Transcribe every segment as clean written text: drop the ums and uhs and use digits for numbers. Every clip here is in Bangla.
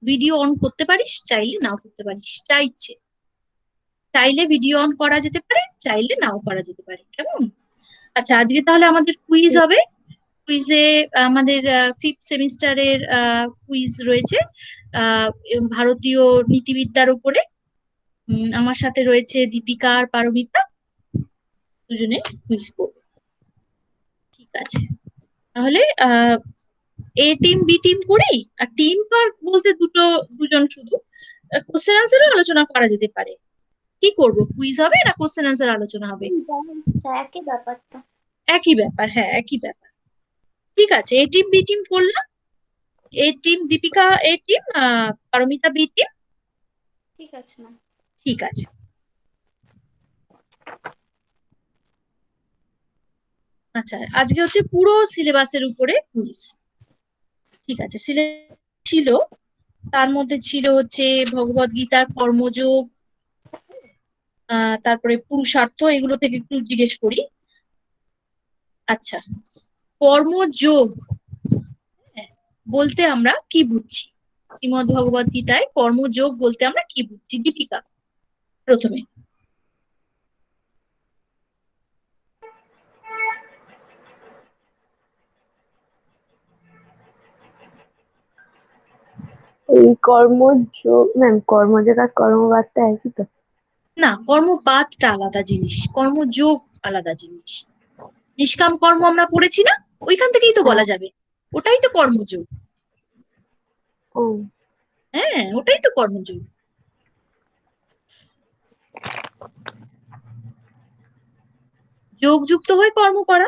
ভিডিও অন করতে পারিস, চাইলে নাও করতে পারিস, যা ইচ্ছে। চাইলে ভিডিও অন করা যেতে পারে, চাইলে নাও করা যেতে পারে, কেমন? আচ্ছা, আজকে তাহলে আমাদের কুইজ ঠিক। হবে। কুইজে আমাদের ফিফথ সেমিস্টারের কুইজ রয়েছে, ভারতীয় নীতিবিদ্যার উপরে। আমার সাথে রয়েছে দীপিকা আর পারমিতা, দুজনে কুইজ করবো। ঠিক আছে, তাহলে এ টিম বি টিম করি। আর টিম তো আর বলতে দুজন শুধু, কোশ্চেন আনসারও আলোচনা করা যেতে পারে। কি করব, কুইজ হবে না কোশ্চেন আনসার আলোচনা হবে? একই ব্যাপার তো। একই ব্যাপার, হ্যাঁ একই ব্যাপার। ঠিক আছে, এ টিম বি টিম করলাম। এ টিম দীপিকা, এ টিম পারমিতা বি টিম। ঠিক আছে ম্যাম। ঠিক আছে। আচ্ছা, আজকে হচ্ছে পুরো সিলেবাসের উপরে কুইজ। ঠিক আছে, সিলেবাস ছিল, তার মধ্যে ছিল হচ্ছে ভগবদ গীতার কর্মযোগ, তারপরে পুরুষার্থ, এগুলো থেকে একটু জিজ্ঞেস করি। আচ্ছা, কর্মযোগ বলতে আমরা কি বুঝছি? শ্রীমদ্ ভগবদ গীতায় কর্মযোগ বলতে আমরা কি বুঝছি? দীপিকা প্রথমে। এই কর্মযোগ ম্যাম, কর্মযোগ আর কর্মবাদটা একই তো? না, কর্মবাদটা আলাদা জিনিস, কর্মযোগ আলাদা জিনিস। নিষ্কাম কর্ম আমরা পড়েছি না, ওইখান থেকেই তো হ্যাঁ। বলা যাবে। ওটাই তো কর্মযোগ। ও। হ্যাঁ, ওটাই তো কর্মযোগ। যোগ যুক্ত হয়ে কর্ম করা।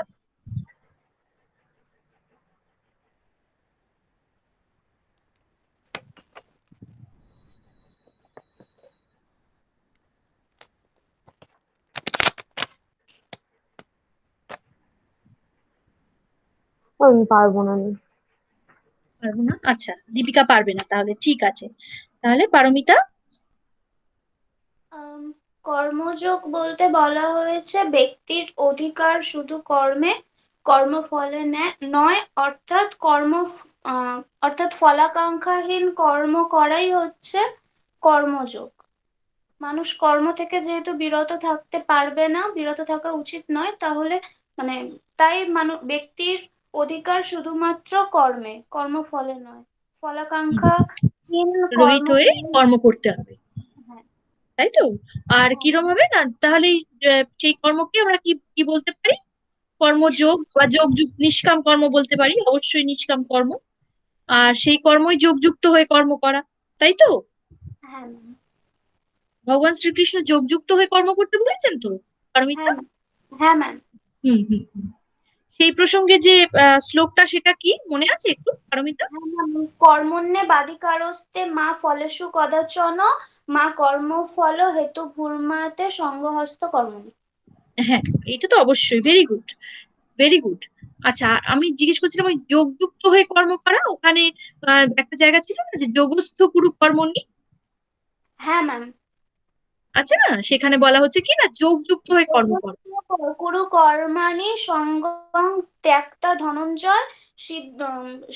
আমি পারবো না আমি। পারবো না, আচ্ছা দীপিকা পারবে না, তাহলে ঠিক আছে। তাহলে পারমিতা। আম, কর্মযোগ বলতে বলা হয়েছে ব্যক্তির অধিকার শুধু কর্মে, কর্মফলে নয়, অর্থাৎ অর্থাৎ ফলাকাঙ্ক্ষাহীন কর্ম করাই হচ্ছে কর্মযোগ। মানুষ কর্ম থেকে যেহেতু বিরত থাকতে পারবে না, বিরত থাকা উচিত নয়, তাহলে মানে তাই ব্যক্তির অধিকার শুধুমাত্র কর্মে, কর্মফলে নয়। ফলাকাঙ্ক্ষাহীন কর্ম রোহিত হয়ে করলে। কর্ম করতে হবে, হ্যাঁ। তাই তো? আর হ্যাঁ। কিরম হবে না তাহলে সেই কর্মকে আমরা কি কি বলতে পারি? কর্মযোগ নিষ্কাম। বা নিষ্কাম কর্ম বলতে পারি, অবশ্যই নিষ্কাম কর্ম। আর সেই কর্মই যোগযুক্ত হয়ে কর্ম করা, তাই তো? হ্যাঁ ম্যাম। ভগবান শ্রীকৃষ্ণ যোগযুক্ত হয়ে কর্ম করতে বলেছেন তো, পারমিতা? হ্যাঁ ম্যাম। হ্যাঁ ম্যাম। হুম হুম হুম। সেই প্রসঙ্গে যে শ্লোকটা, সেটা কি মনে আছে একটু, পারমিতা? হ্যাঁ ম্যাম, কর্মণ্যে বাধিকারস্তে মা ফলেষু কদাচন, মা কর্মফল হেতু ভূর্মাতে সঙ্গহস্ত কর্মণি। হ্যাঁ, এটা তো অবশ্যই, ভেরি গুড, ভেরি গুড। আচ্ছা, আমি জিজ্ঞেস করছিলাম ওই যোগযুক্ত হয়ে কর্ম করা, ওখানে একটা জায়গা ছিল না যে যোগস্থ কুরু কর্মণি, হ্যাঁ ম্যাম। আছে না? সেখানে বলা হচ্ছে কি না, যোগযুক্ত হয়ে কর্ম করা। কুরু কর্মাণি সঙ্গং ত্যক্তা ধনঞ্জয়, সিদ্ধ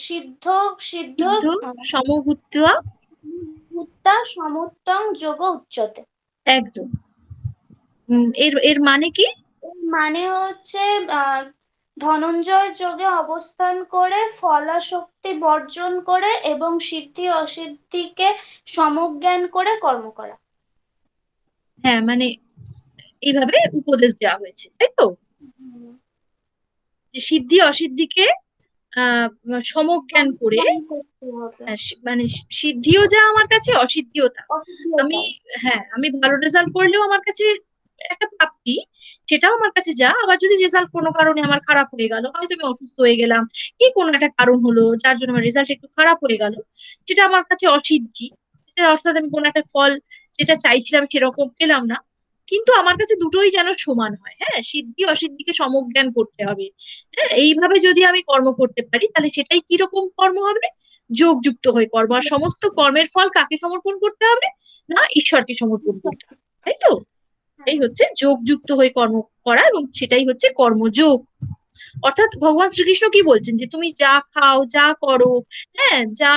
সিদ্ধ সিদ্ধ সিদ্ধ সমভূত্বা। ভূতা সমুত্তং যোগ উচ্যতে। একদম। এর এর মানে কি? এর মানে হচ্ছে আহ ধনঞ্জয় যোগে অবস্থান করে ফলাশক্তি বর্জন করে এবং সিদ্ধি অসিদ্ধিকে সমজ্ঞান করে কর্ম করা। হ্যাঁ, মানে এইভাবে উপদেশ দেওয়া হয়েছে, তাই তো? হুম। যে সিদ্ধি অসিদ্ধিকে আহ সমজ্ঞান করে। সমজ্ঞান করতে হবে। হ্যাঁ, মানে সিদ্ধিও যা আমার কাছে, অসিদ্ধিও তা। অসিদ্ধিও আমি, তাই। হ্যাঁ আমি ভালো রেজাল্ট করলেও আমার কাছে একটা প্রাপ্তি, সেটাও আমার কাছে যা। আবার যদি রেজাল্ট কোনো কারণে আমার খারাপ হয়ে গেল, হয়তো আমি অসুস্থ হয়ে গেলাম, কি কোনো একটা কারণ হলো যার জন্য আমার রেজাল্ট একটু খারাপ হয়ে গেল, সেটা আমার কাছে অসিদ্ধি। অর্থাৎ আমি কোনো একটা ফল যেটা চাইছিলাম সেরকম পেলাম না, কিন্তু আমার কাছে দুটোই যেন সমান হয়। হ্যাঁ, সিদ্ধি অসিদ্ধিকে সমজ্ঞান করতে হবে। হ্যাঁ, এইভাবে যদি আমি কর্ম করতে পারি, তাহলে সেটাই কিরকম কর্ম হবে? যোগযুক্ত হয়ে কর্ম। আর সমস্ত কর্মের ফল কাকে সমর্পণ করতে হবে? না, ঈশ্বরকে সমর্পণ করতে হবে, তাই তো? এই হচ্ছে যোগযুক্ত হয়ে কর্ম করা, এবং সেটাই হচ্ছে কর্মযোগ। অর্থাৎ ভগবান শ্রীকৃষ্ণ কি বলছেন, যে তুমি যা খাও, যা করো, হ্যাঁ যা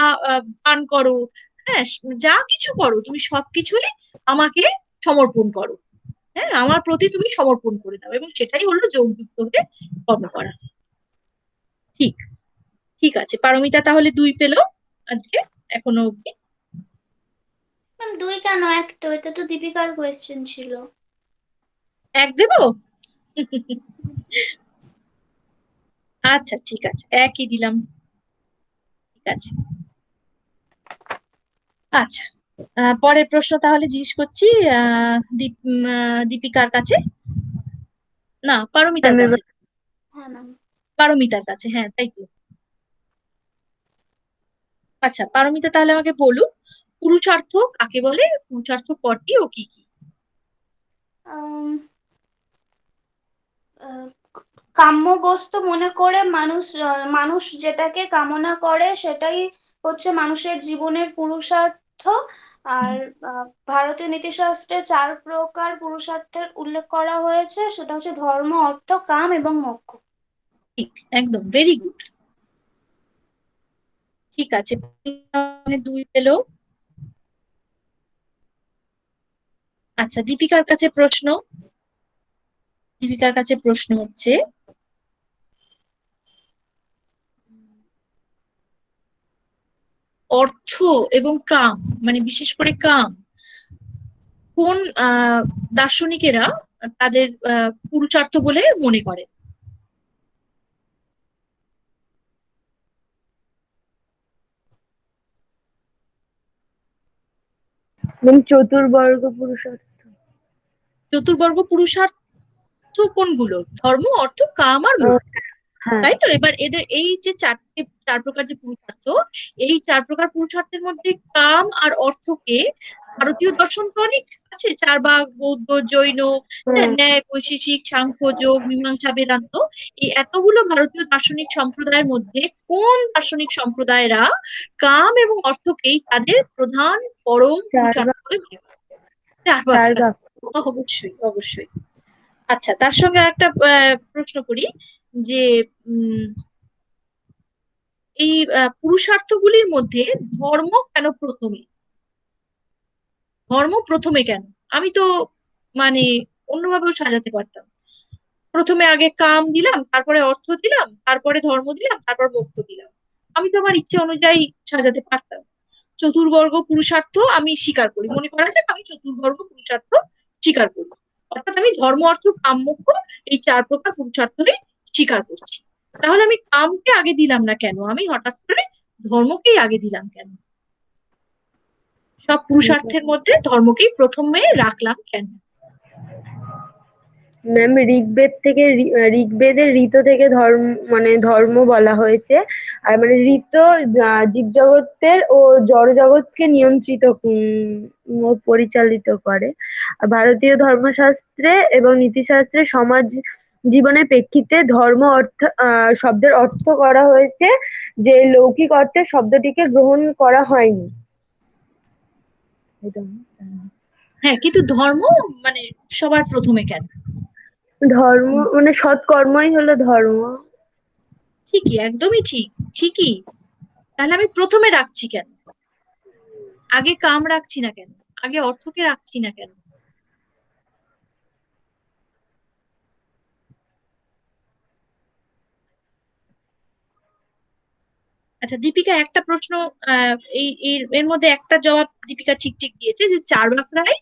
পান করো, হ্যাঁ, যা কিছু করো তুমি সবকিছুই আমাকে সমর্পণ করো। হ্যাঁ, আমার প্রতি তুমি সমর্পণ করে দাও, এবং সেটাই হলো যোগযুক্ত হয়ে কর্ম করা। ঠিক, ঠিক আছে, পারমিতা তাহলে 2 পেলো আজকে, এখনো অব্দি। ম্যাম 2 কেন, 1 তো, এটা তো দীপিকার কোয়েশ্চেন ছিল। 1 দেবো? আচ্ছা ঠিক আছে, 1ই দিলাম। ঠিক আছে। আচ্ছা, পরের প্রশ্ন তাহলে জিজ্ঞেস করছি দীপিকার কাছে, না পারমিতার ম্যাম কাছে। এবার, হ্যাঁ ম্যাম। পারমিতার কাছে, হ্যাঁ তাই তো। আচ্ছা পারমিতা, তাহলে আমাকে বলুন, পুরুষার্থ কাকে বলে, পুরুষার্থ কটি ও কি কি? আম, আহ, কাম্য বস্তু মনে করে মানুষ যেটাকে কামনা করে সেটাই হচ্ছে মানুষের জীবনের পুরুষার্থ। হুম, আর ভারতীয় নীতিশাস্ত্রে 4 প্রকার পুরুষার্থের উল্লেখ করা হয়েছে, সেটা হচ্ছে ধর্ম, অর্থ, কাম এবং মোক্ষ। ঠিক, একদম ভেরি গুড। ঠিক আছে, 2 পেলো। আচ্ছা, দীপিকার কাছে প্রশ্ন। দীপিকার কাছে প্রশ্ন হচ্ছে, অর্থ এবং কাম, মানে বিশেষ করে কাম, কোন দার্শনিকেরা তাদের পুরুষার্থ বলে মনে করে? এবং চতুর্বর্গ পুরুষার্থ। চতুর্বর্গ পুরুষার্থ কোনগুলো? ধর্ম, অর্থ, কাম আর আহ, মোক্ষ, হ্যাঁ। তাই তো? এবার এদের এই যে 4 প্রকার যে পুরুষার্থ, এই 4 প্রকার পুরুষার্থের মধ্যে কাম আর অর্থকে ভারতীয় দর্শন তো অনেক আছে, 4 ভাগ, বৌদ্ধ, জৈন, হ্যাঁ, হ্যাঁ, ন্যায়, বৈশেষিক, সাংখ্য, যোগ, মীমাংসা, বেদান্ত, এই এতগুলো ভারতীয় দার্শনিক সম্প্রদায়ের মধ্যে কোন দার্শনিক সম্প্রদায়েরা কাম এবং অর্থকেই তাদের প্রধান পরম চার পুরুষার্থ ভাগ। বলে মনে করে? 4 ভাগ, চার হ্যাঁ, ভাগ। অবশ্যই অবশ্যই। আচ্ছা, তার সঙ্গে একটা প্রশ্ন করি, যে উম এই পুরুষার্থগুলির মধ্যে ধর্ম কেন প্রথমে? ধর্ম প্রথমে কেন? আমি তো মানে অন্যভাবেও সাজাতে পারতাম, প্রথমে আগে কাম দিলাম, তারপরে অর্থ দিলাম, তারপরে ধর্ম দিলাম, তারপর মোক্ষ দিলাম। আমি তো আমার ইচ্ছে অনুযায়ী সাজাতে পারতাম। চতুর্বর্গ পুরুষার্থ আমি স্বীকার করি, মনে করা যাক আমি চতুর্বর্গ পুরুষার্থ স্বীকার করি, অর্থাৎ আমি ধর্ম, অর্থ, কাম, মোক্ষ, এই 4 প্রকার পুরুষার্থকে স্বীকার করছি। তাহলে আমি কামকে আগে দিলাম না কেন, আমি হঠাৎ করে ধর্মকেই আগে দিলাম কেন? সব পুরুষার্থের মধ্যে ধর্মকেই প্রথমে রাখলাম কেন? ম্যাম ঋগ্বেদ থেকে ঋগ্বেদের ঋত থেকে ধর্ম, মানে ধর্ম বলা হয়েছে। আর মানে ঋত জীবজগতের ও জড়জগৎকে নিয়ন্ত্রিত ও পরিচালিত করে। আর ভারতীয় ধর্মশাস্ত্রে এবং নীতিশাস্ত্রে সমাজ জীবনের প্রেক্ষিতে ধর্ম অর্থ শব্দের অর্থ করা হয়েছে, যে লৌকিক অর্থে শব্দটিকে গ্রহণ করা হয়নি। এটা হ্যাঁ, কিন্তু ধর্ম মানে সবার প্রথমে কেন? ধর্ম মানে সৎকর্মই হলো ধর্ম। ঠিকই, একদমই ঠিক। ঠিকই। তাহলে আমি প্রথমে রাখছি কেন? আগে কাম রাখছি না কেন? আগে অর্থকে রাখছি না কেন? আচ্ছা দীপিকা, একটা প্রশ্ন, এর মধ্যে একটা জবাব দীপিকা ঠিক ঠিক দিয়েছে, যে চার্বাকরাই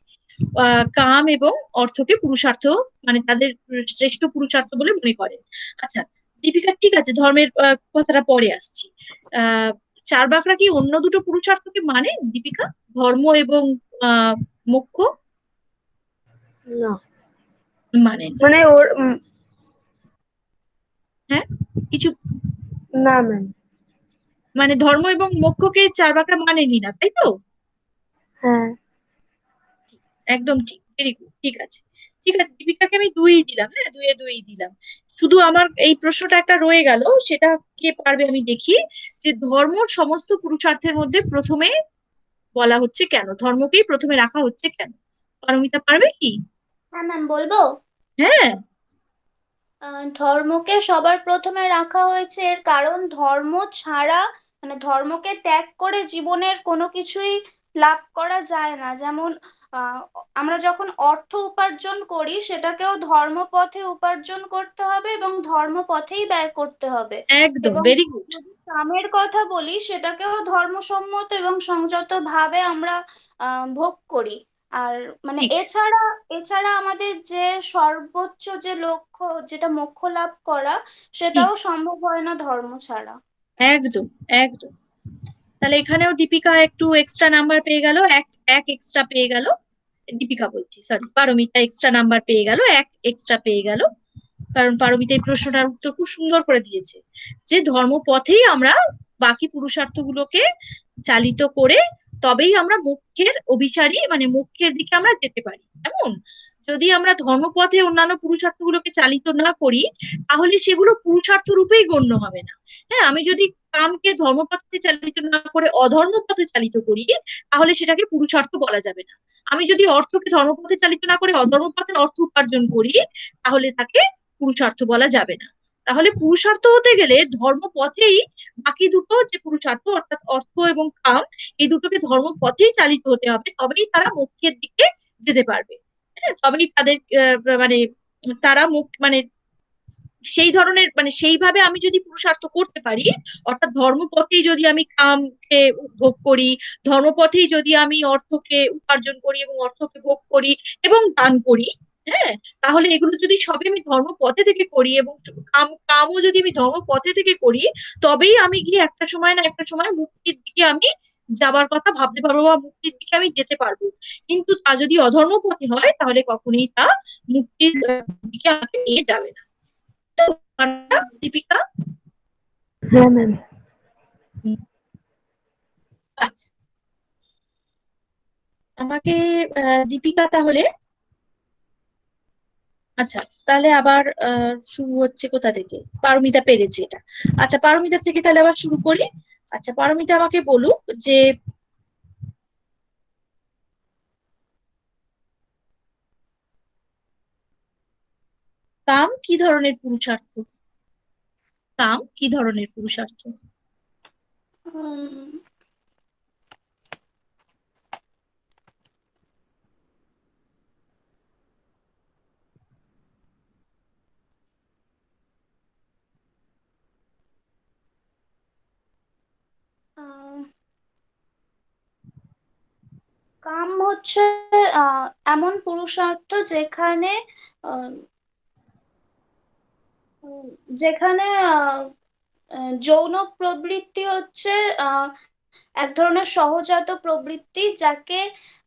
কাম এবং অর্থকে পুরুষার্থ, মানে তাদের শ্রেষ্ঠ পুরুষার্থ বলে মনে করে। আচ্ছা দীপিকা, ঠিক আছে, ধর্মের কথাটা পরে আসছি। আহ চার্বাকরা কি অন্য দুটো পুরুষার্থকে মানে দীপিকা, ধর্ম এবং আহ মোক্ষ? না, মানে না? মানে ওর হ্যাঁ, কিছু, না ম্যাম। মানে ধর্ম এবং মোক্ষকে চার্বাকরা মানেনি না, তাই তো? হ্যাঁ। একদম ঠিক, ভেরি গুড, ঠিক আছে। ঠিক আছে, দীপিকাকে আমি 2 দিলাম, হ্যাঁ 2-2 দিলাম। শুধু আমার এই প্রশ্নটা একটা রয়ে গেল, সেটা কে পারবে আমি দেখি, যে ধর্ম সমস্ত পুরুষার্থের মধ্যে প্রথমে বলা হচ্ছে কেন, ধর্মকেই প্রথমে রাখা হচ্ছে কেন? পারমিতা পারবে কি? হ্যাঁ ম্যাম, বলবো। হ্যাঁ। ধর্মকে সবার প্রথমে রাখা হয়েছে এর কারণ ধর্ম ছাড়া, মানে ধর্মকে ত্যাগ করে জীবনের কোনো কিছুই লাভ করা যায় না। যেমন আহ, আমরা যখন অর্থ উপার্জন করি সেটাকেও ধর্মপথে উপার্জন করতে হবে এবং ধর্মপথেই ব্যয় করতে হবে। একদম, এবং ভেরি গুড। যদি কামের কথা বলি সেটাকেও ধর্মসম্মত এবং সংযত ভাবে আমরা ভোগ করি। আর মানে ঠিক, এছাড়া এছাড়া আমাদের যে সর্বোচ্চ যে লক্ষ্য, যেটা মোক্ষ লাভ করা, ঠিক, সেটাও সম্ভব হয় না ধর্ম ছাড়া। একদম, একদম। তাহলে এখানেও দীপিকা একটু এক্সট্রা নাম্বার পেয়ে গেল, এক এক এক্সট্রা পেয়ে গেল। দীপিকা বলছি, সরি, পারমিতা এক্সট্রা নাম্বার পেয়ে গেল, এক এক্সট্রা পেয়ে গেল। কারণ পারমিতা এই প্রশ্নটার উত্তর খুব সুন্দর করে দিয়েছে, যে ধর্মপথেই আমরা বাকি পুরুষার্থগুলোকে চালিত করে তবেই আমরা মোক্ষের অভিসারী, মানে মোক্ষের দিকে আমরা যেতে পারি। এমন যদি আমরা ধর্মপথে অন্যান্য পুরুষার্থগুলোকে চালিত না করি, তাহলে সেগুলো পুরুষার্থ রূপেই গণ্য হবে না। হ্যাঁ, আমি যদি কামকে ধর্মপথে চালিত না করে অধর্ম পথে চালিত করি, তাহলে সেটাকে পুরুষার্থ বলা যাবে না। আমি যদি অর্থকে ধর্মপথে চালিত না করে অধর্ম পথে অর্থ উপার্জন করি, তাহলে তাকে পুরুষার্থ বলা যাবে না। তাহলে পুরুষার্থ হতে গেলে ধর্মপথেই বাকি দুটো যে পুরুষার্থ, অর্থাৎ অর্থ এবং কাম, এই দুটোকে ধর্মপথেই চালিত হতে হবে, তবেই তারা মোক্ষের দিকে যেতে পারবে। হ্যাঁ, তবেই তাদের মানে তারা মুখ মানে সেই ধরনের, মানে সেইভাবে আমি যদি পুরুষার্থ করতে পারি, অর্থাৎ ধর্মপথেই যদি আমি কামকে ভোগ করি, ধর্মপথেই যদি আমি অর্থকে উপার্জন করি এবং অর্থকে ভোগ করি এবং দান করি, হ্যাঁ, তাহলে এগুলো যদি সবই আমি ধর্মপথে থেকে করি এবং কামও যদি আমি ধর্মপথে থেকে করি, তবেই আমি গিয়ে একটা সময় না একটা সময় মুক্তির দিকে আমি যাবার কথা ভাবতে পারবো বা মুক্তির দিকে আমি যেতে পারবো। কিন্তু তা যদি অধর্ম পথে হয়, তাহলে কখনোই তা মুক্তির দিকে আমাকে নিয়ে যাবে না। দীপিকা। হ্যাঁ ম্যাম। আচ্ছা, আমাকে দীপিকা তাহলে, আচ্ছা, তাহলে আবার শুরু হচ্ছে কোথা থেকে? পারমিতা পেরেছে এটা। আচ্ছা, পারমিতা থেকে তাহলে আবার শুরু করি। আচ্ছা, পারমিতা আমাকে বলুক যে কাম কি ধরনের পুরুষার্থ? কাম কি ধরনের পুরুষার্থ? উম, আহ, কাম হচ্ছে আহ, এমন পুরুষার্থ যেখানে আহ, উম, যেখানে যৌন প্রবৃত্তি হচ্ছে আহ, এক ধরনের সহজাত প্রবৃত্তি,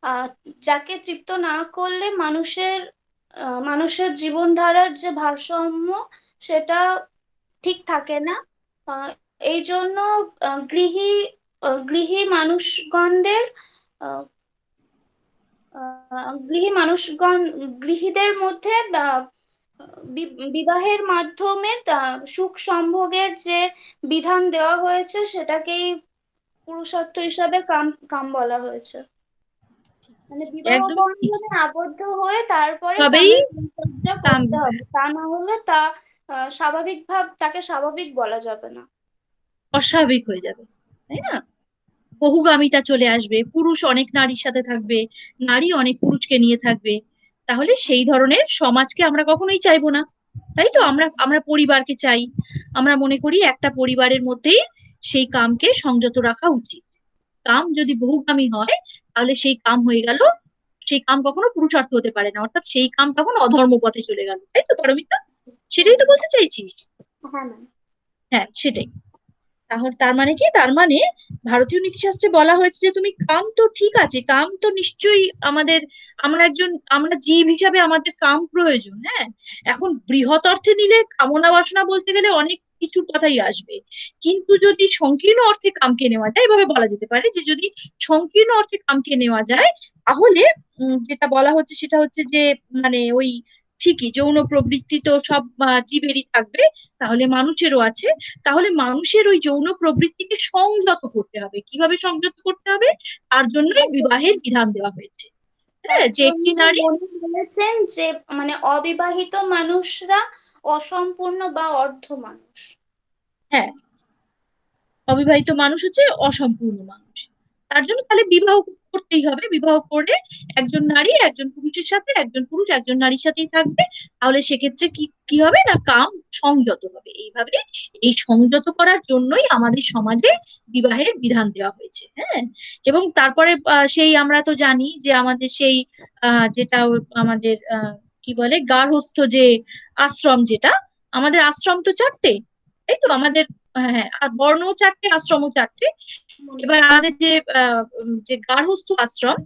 আহ, যাকে তৃপ্ত না করলে মানুষের জীবনধারার যে ভারসাম্য, সেটা ঠিক থাকে না। আহ, এই জন্য গৃহী মানুষগণদের আহ, গৃহীদের মধ্যে বিবাহের মাধ্যমে সুখ সম্ভোগের যে বিধান দেওয়া হয়েছে, সেটাকেই পুরুষার্থ হিসাবে কাম কাম বলা হয়েছে। মানে বিবাহ একদম ঠিক। বন্ধনে আবদ্ধ হয়ে তারপরে তবেই কামের পরিচর্যা কাম, করতে হবে, তা না হলে তাকে স্বাভাবিক বলা যাবে না। অস্বাভাবিক হয়ে যাবে, তাই না? বহুগামিতা চলে আসবে, পুরুষ অনেক নারীর সাথে থাকবে, নারী অনেক পুরুষকে নিয়ে থাকবে। তাহলে সেই ধরনের সমাজকে আমরা কখনোই চাইবো না। তাই তো, আমরা আমরা পরিবারকে চাই। আমরা মনে করি একটা পরিবারের মধ্যেই সেই কামকে সংযত রাখা উচিত। কাম যদি বহুগামী হয়, তাহলে সেই কাম হয়ে গেল, সেই কাম কখনো পুরুষার্থ হতে পারে না, অর্থাৎ সেই কাম তখন অধর্ম পথে চলে গেল। তাই তো পারমিতা? হ্যাঁ সেটাই তো ম্যাম। বলতে চাইছিস? হ্যাঁ ম্যাম। হ্যাঁ, সেটাই। তাহলে তার মানে কি, তার মানে ভারতীয় নীতিশাস্ত্রে বলা হয়েছে যে তুমি কাম তো ঠিক আছে, কাম তো নিশ্চয়ই আমাদের, আমরা জীব হিসাবে আমাদের কাম প্রয়োজন, হ্যাঁ। এখন বৃহৎ অর্থে নিলে কামনা বাসনা বলতে গেলে অনেক কিছুর কথাই আসবে। কিন্তু যদি সংকীর্ণ অর্থে কামকে নেওয়া যায়, এভাবে বলা যেতে পারে যে যদি সংকীর্ণ অর্থে কামকে নেওয়া যায়, তাহলে যেটা বলা হচ্ছে সেটা হচ্ছে যে, মানে ওই ঠিকই যৌন প্রবৃত্তি তো সব জীবেরই থাকবে, তাহলে মানুষেরও আছে। তাহলে মানুষের ওই যৌন প্রবৃত্তিকে সংযত করতে হবে। কিভাবে সংযত করতে হবে? তার জন্যই বিবাহের বিধান দেওয়া হয়েছে। তার হ্যাঁ, যে জন্য একটি নারী, মনে বলেছেন যে মানে অবিবাহিত মানুষরা অসম্পূর্ণ বা অর্ধ মানুষ। হ্যাঁ, অবিবাহিত মানুষ হচ্ছে অসম্পূর্ণ মানুষ। তার জন্য তাহলে বিবাহ করতেই হবে, বিবাহ করে একজন নারী একজন পুরুষের সাথে, একজন পুরুষ একজন নারীর সাথেই থাকবে। তাহলে সেক্ষেত্রে কি কি হবে না, কাম সংযত হবে। এইভাবে এই সংযত করার জন্যই আমাদের সমাজে বিবাহের বিধান দেওয়া হয়েছে। হ্যাঁ, এবং তারপরে সেই আমরা তো জানি যে আমাদের সেই যেটা আমাদের কি বলে গার্হস্থ্য যে আশ্রম, যেটা আমাদের আশ্রম তো চারটে, তাই তো আমাদের। হ্যাঁ হ্যাঁ, আর বর্ণও চারটে, আশ্রমও চারটে। এবার আমাদের যে যে গার্হস্থ আশ্রম,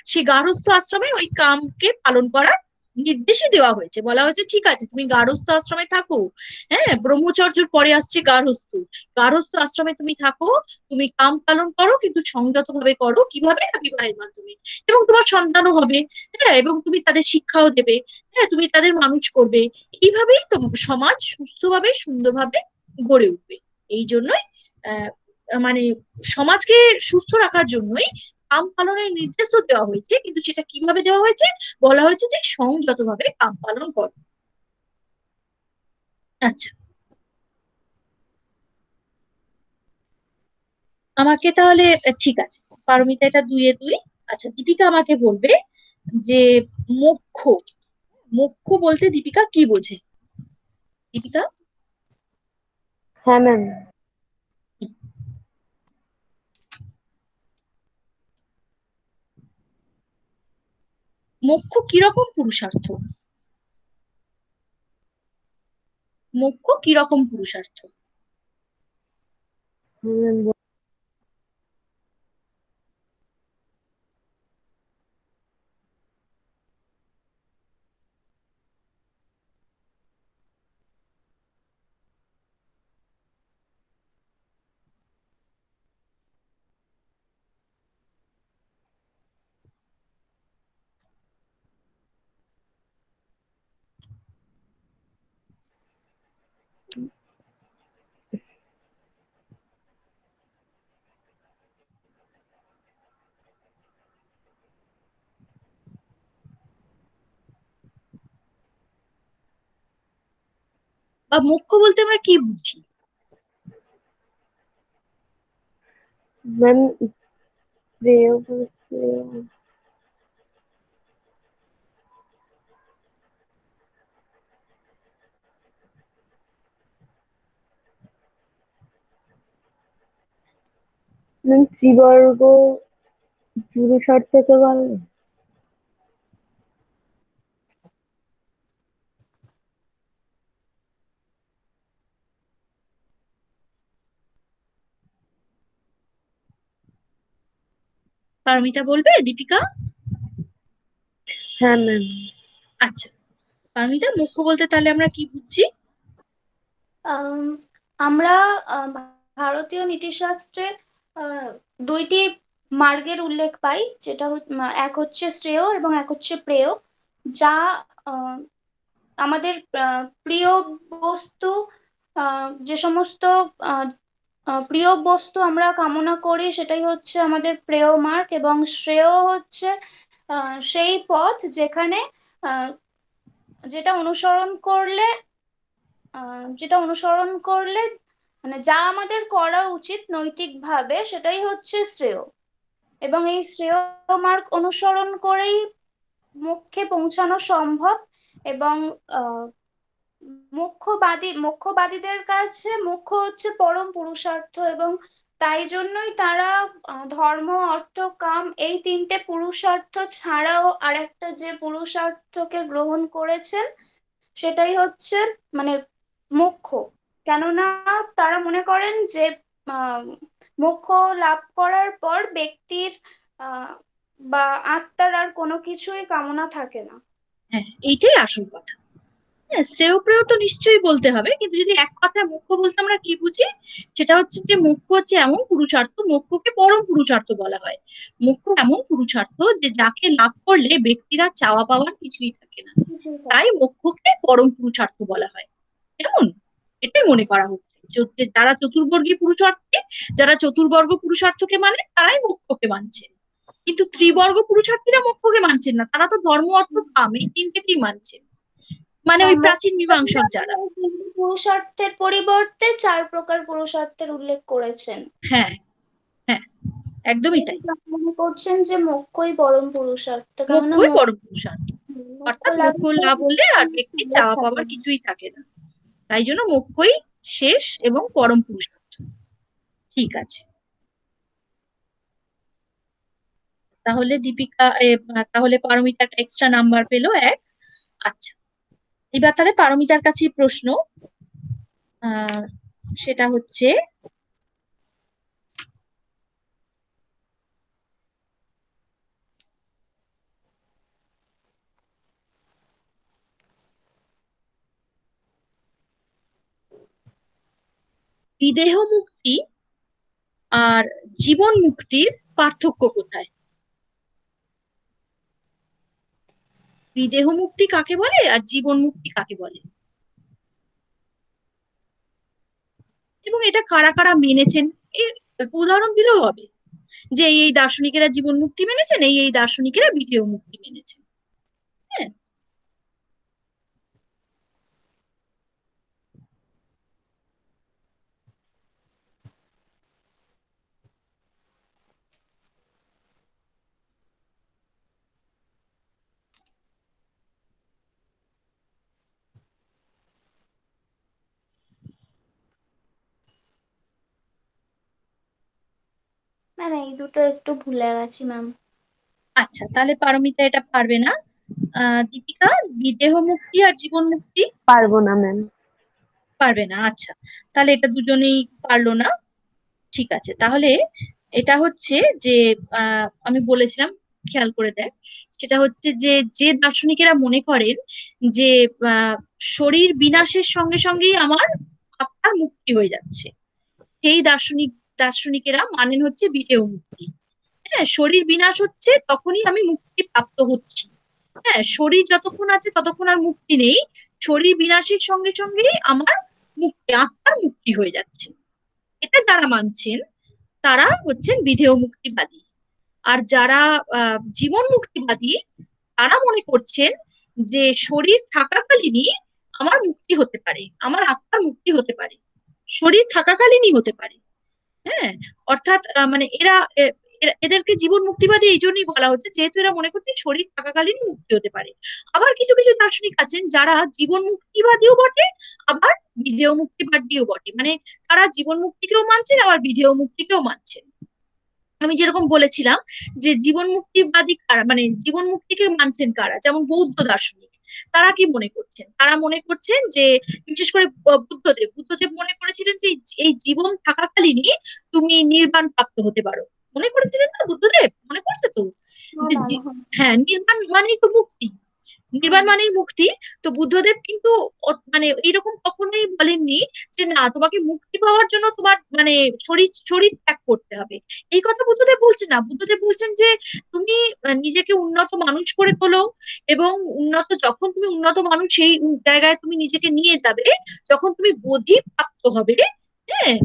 সেই গার্হস্থ আশ্রমে ওই কামকে পালন করার নির্দেশই দেওয়া হয়েছে। বলা হয়েছে ঠিক আছে তুমি গার্হস্থ আশ্রমে থাকো, হ্যাঁ, ব্রহ্মচর্যের পরে আসছে গার্হস্থ, গার্হস্থ আশ্রমে তুমি থাকো, তুমি কাম পালন করো, কিন্তু সংযত ভাবে করো। কিভাবে না, বিবাহের মাধ্যমে। এবং তোমার সন্তানও হবে, হ্যাঁ, এবং তুমি তাদের শিক্ষাও দেবে, হ্যাঁ, তুমি তাদের মানুষ করবে। এইভাবেই তো সমাজ সুস্থভাবে সুন্দরভাবে গড়ে উঠবে। এই জন্যই আহ মানে সমাজকে সুস্থ রাখার জন্যই কাম পালনের নির্দেশও দেওয়া হয়েছে, কিন্তু সেটা কিভাবে দেওয়া হয়েছে, বলা হয়েছে যে সংযতভাবে কাম পালন করো। আচ্ছা, আমাকে তাহলে ঠিক আছে, পারমিতা এটা 2-2। আচ্ছা, দীপিকা আমাকে বলবে যে মোক্ষ, মোক্ষ বলতে দীপিকা কি বোঝে? দীপিকা। হ্যাঁ ম্যাম। মোক্ষ কিরকম পুরুষার্থ? মোক্ষ কিরকম পুরুষার্থ? ম্যাম, বা মোক্ষ বলতে আমরা কি বুঝি? ম্যাম শ্রেয় বলছে, ম্যাম ত্রিবর্গ পুরুষার্থকে বলে। পারমিতা বলবে, দীপিকা? হ্যাঁ ম্যাম। আচ্ছা, পারমিতা মোক্ষ বলতে তাহলে আমরা কি বুঝছি? আম, আমরা ভারতীয় নীতিশাস্ত্রে দুইটি মার্গের উল্লেখ পাই, যেটা এক হচ্ছে শ্রেয় এবং এক হচ্ছে প্রেয়। যা আহ, আমাদের প্রিয় বস্তু, যে সমস্ত আহ, প্রিয় বস্তু আমরা কামনা করি, সেটাই হচ্ছে আমাদের প্রেয় মার্গ। এবং শ্রেয় হচ্ছে সেই পথ যেখানে আহ, যেটা অনুসরণ করলে যেটা অনুসরণ করলে মানে যা আমাদের করা উচিত নৈতিকভাবে, সেটাই হচ্ছে শ্রেয়। এবং এই শ্রেয় মার্গ অনুসরণ করেই মোক্ষে পৌঁছানো সম্ভব। এবং আহ মোক্ষবাদীদের কাছে মোক্ষ হচ্ছে পরম পুরুষার্থ। এবং তাই জন্যই তারা ধর্ম, অর্থ, কাম এই তিনটে পুরুষার্থ ছাড়াও আরেকটা যে পুরুষার্থকে গ্রহণ করেছেন, সেটাই হচ্ছে মানে মোক্ষ। কেননা তারা মনে করেন যে আহ, মোক্ষ লাভ করার পর ব্যক্তির আহ, বা আত্মার আর কোনো কিছুই কামনা থাকে না। হ্যাঁ, এইটাই আসল কথা। হ্যাঁ, শ্রেয় প্রেয় তো নিশ্চয়ই বলতে হবে, কিন্তু যদি এক কথায় মোক্ষ বলতে আমরা কি বুঝি, সেটা হচ্ছে যে মোক্ষ হচ্ছে এমন পুরুষার্থ, মোক্ষকে পরম পুরুষার্থ বলা হয়। মোক্ষ এমন পুরুষার্থ যে যাকে লাভ করলে ব্যক্তির আর চাওয়া পাওয়ার কিছুই থাকে না। কিছুই তাই থাকে মোক্ষকে পরম পুরুষার্থ বলা হয়। কেমন, এটাই মনে করা হচ্ছে যে যারা চতুর্বর্গী পুরুষার্থে, যারা চতুর্বর্গ পুরুষার্থকে মানে তারাই মোক্ষকে মানছেন, কিন্তু না। ত্রিবর্গ পুরুষার্থীরা মোক্ষকে মানছেন না, তারা তো ধর্ম অর্থ কাম এই তিনটেকেই মানছেন, মানে ওই প্রাচীন মীমাংসক যারা। পুরুষার্থের পরিবর্তে 4 প্রকার পুরুষার্থের উল্লেখ করেছেন। হ্যাঁ হ্যাঁ, একদমই তাই। এটা মনে করছেন যে মোক্ষই পরম পুরুষার্থ, কেননা মোক্ষই পরম পুরুষার্থ, মোক্ষ অর্থাৎ মোক্ষ লাভের পর লাভ হলে আর ব্যক্তির সম্পদ চাওয়া থাকে পাওয়ার না। কিছুই থাকে না। তাই জন্য মোক্ষই শেষ এবং পরম পুরুষার্থ। ঠিক আছে, তাহলে দীপিকা তাহলে পারমিতা একটা এক্সট্রা নাম্বার পেলো 1। আচ্ছা, এবার তাহলে পারমিতার কাছে প্রশ্ন, আহ সেটা হচ্ছে বিদেহ মুক্তি আর জীবন মুক্তির পার্থক্য কোথায়? বিদেহ মুক্তি কাকে বলে আর জীবন মুক্তি কাকে বলে, এবং এটা কারা কারা মেনেছেন? এই উদাহরণ দিলেও হবে যে এই দার্শনিকেরা জীবন মুক্তি মেনেছেন, এই দার্শনিকেরা বিদেহ মুক্তি মেনেছেন। হ্যাঁ, ম্যাম এই দুটো একটু ভুলে গেছি ম্যাম। আচ্ছা, তাহলে পারমিতা এটা পারবে না। দীপিকা, বিদেহ মুক্তি আর জীবন মুক্তি পারবো না ম্যাম। পারবে না। আচ্ছা, তাহলে এটা দুজনেই পারলো না। ঠিক আছে, তাহলে এটা হচ্ছে যে আমি বলেছিলাম, খেয়াল করে দেখ, সেটা হচ্ছে যে যে দার্শনিকেরা মনে করেন যে আহ, শরীর বিনাশের সঙ্গে সঙ্গেই আমার আত্মার মুক্তি হয়ে যাচ্ছে, সেই দার্শনিকেরা মানেন হচ্ছে বিদেহ মুক্তি। হ্যাঁ, শরীর বিনাশ হচ্ছে তখনই আমি মুক্তি প্রাপ্ত হচ্ছি। হ্যাঁ, শরীর যতক্ষণ আছে ততক্ষণ আর মুক্তি নেই, শরীর বিনাশের সঙ্গে সঙ্গেই আমার মুক্তি, আত্মার মুক্তি হয়ে যাচ্ছে। এটা যারা মানছেন তারা হচ্ছেন বিধেয় মুক্তিবাদী। আর যারা জীবন মুক্তিবাদী, তারা মনে করছেন যে শরীর থাকাকালীনই আমার মুক্তি হতে পারে, আমার আত্মার মুক্তি হতে পারে, শরীর থাকাকালীনই হতে পারে। হ্যাঁ, অর্থাৎ মানে এদেরকে জীবন মুক্তিবাদী এই জন্যই বলা হচ্ছে, যেহেতু এরা মনে করছে শরীর থাকাকালীনই মুক্তি হতে পারে। আবার কিছু কিছু দার্শনিক আছেন যারা জীবন মুক্তিবাদীও বটে, আবার বিধেয় মুক্তিবাদীও বটে, মানে তারা জীবন মুক্তিকেও মানছেন আবার বিধেয় মুক্তিকেও মানছেন। আমি যেরকম বলেছিলাম যে জীবন মুক্তিবাদী কারা, মানে জীবন মুক্তিকে মানছেন কারা, যেমন বৌদ্ধ দার্শনিক, তারা কি মনে করছেন? তারা মনে করছেন যে, বিশেষ করে বুদ্ধদেব মনে করেছিলেন যে এই জীবন থাকাকালীনই তুমি নির্বাণ প্রাপ্ত হতে পারো। মনে করেছিলেন না বুদ্ধদেব? মনে করছে তো হ্যাঁ যে ম্যাম, হ্যাঁ। হ্যাঁ, নির্বাণ মানেই তো মুক্তি, হুম। নির্বাণ মানেই মুক্তি। তো বুদ্ধদেব কিন্তু মানে এইরকম কখনোই বলেননি যে না, তোমাকে মুক্তি পাওয়ার জন্য তোমার মানে শরীর শরীর ত্যাগ করতে হবে, এই কথা বুদ্ধদেব বলছেন না। বুদ্ধদেব বলছেন যে তুমি নিজেকে উন্নত মানুষ করে তোলো, এবং যখন তুমি উন্নত মানুষ সেই জায়গায় তুমি নিজেকে নিয়ে যাবে, যখন তুমি বোধি প্রাপ্ত হবে। হ্যাঁ,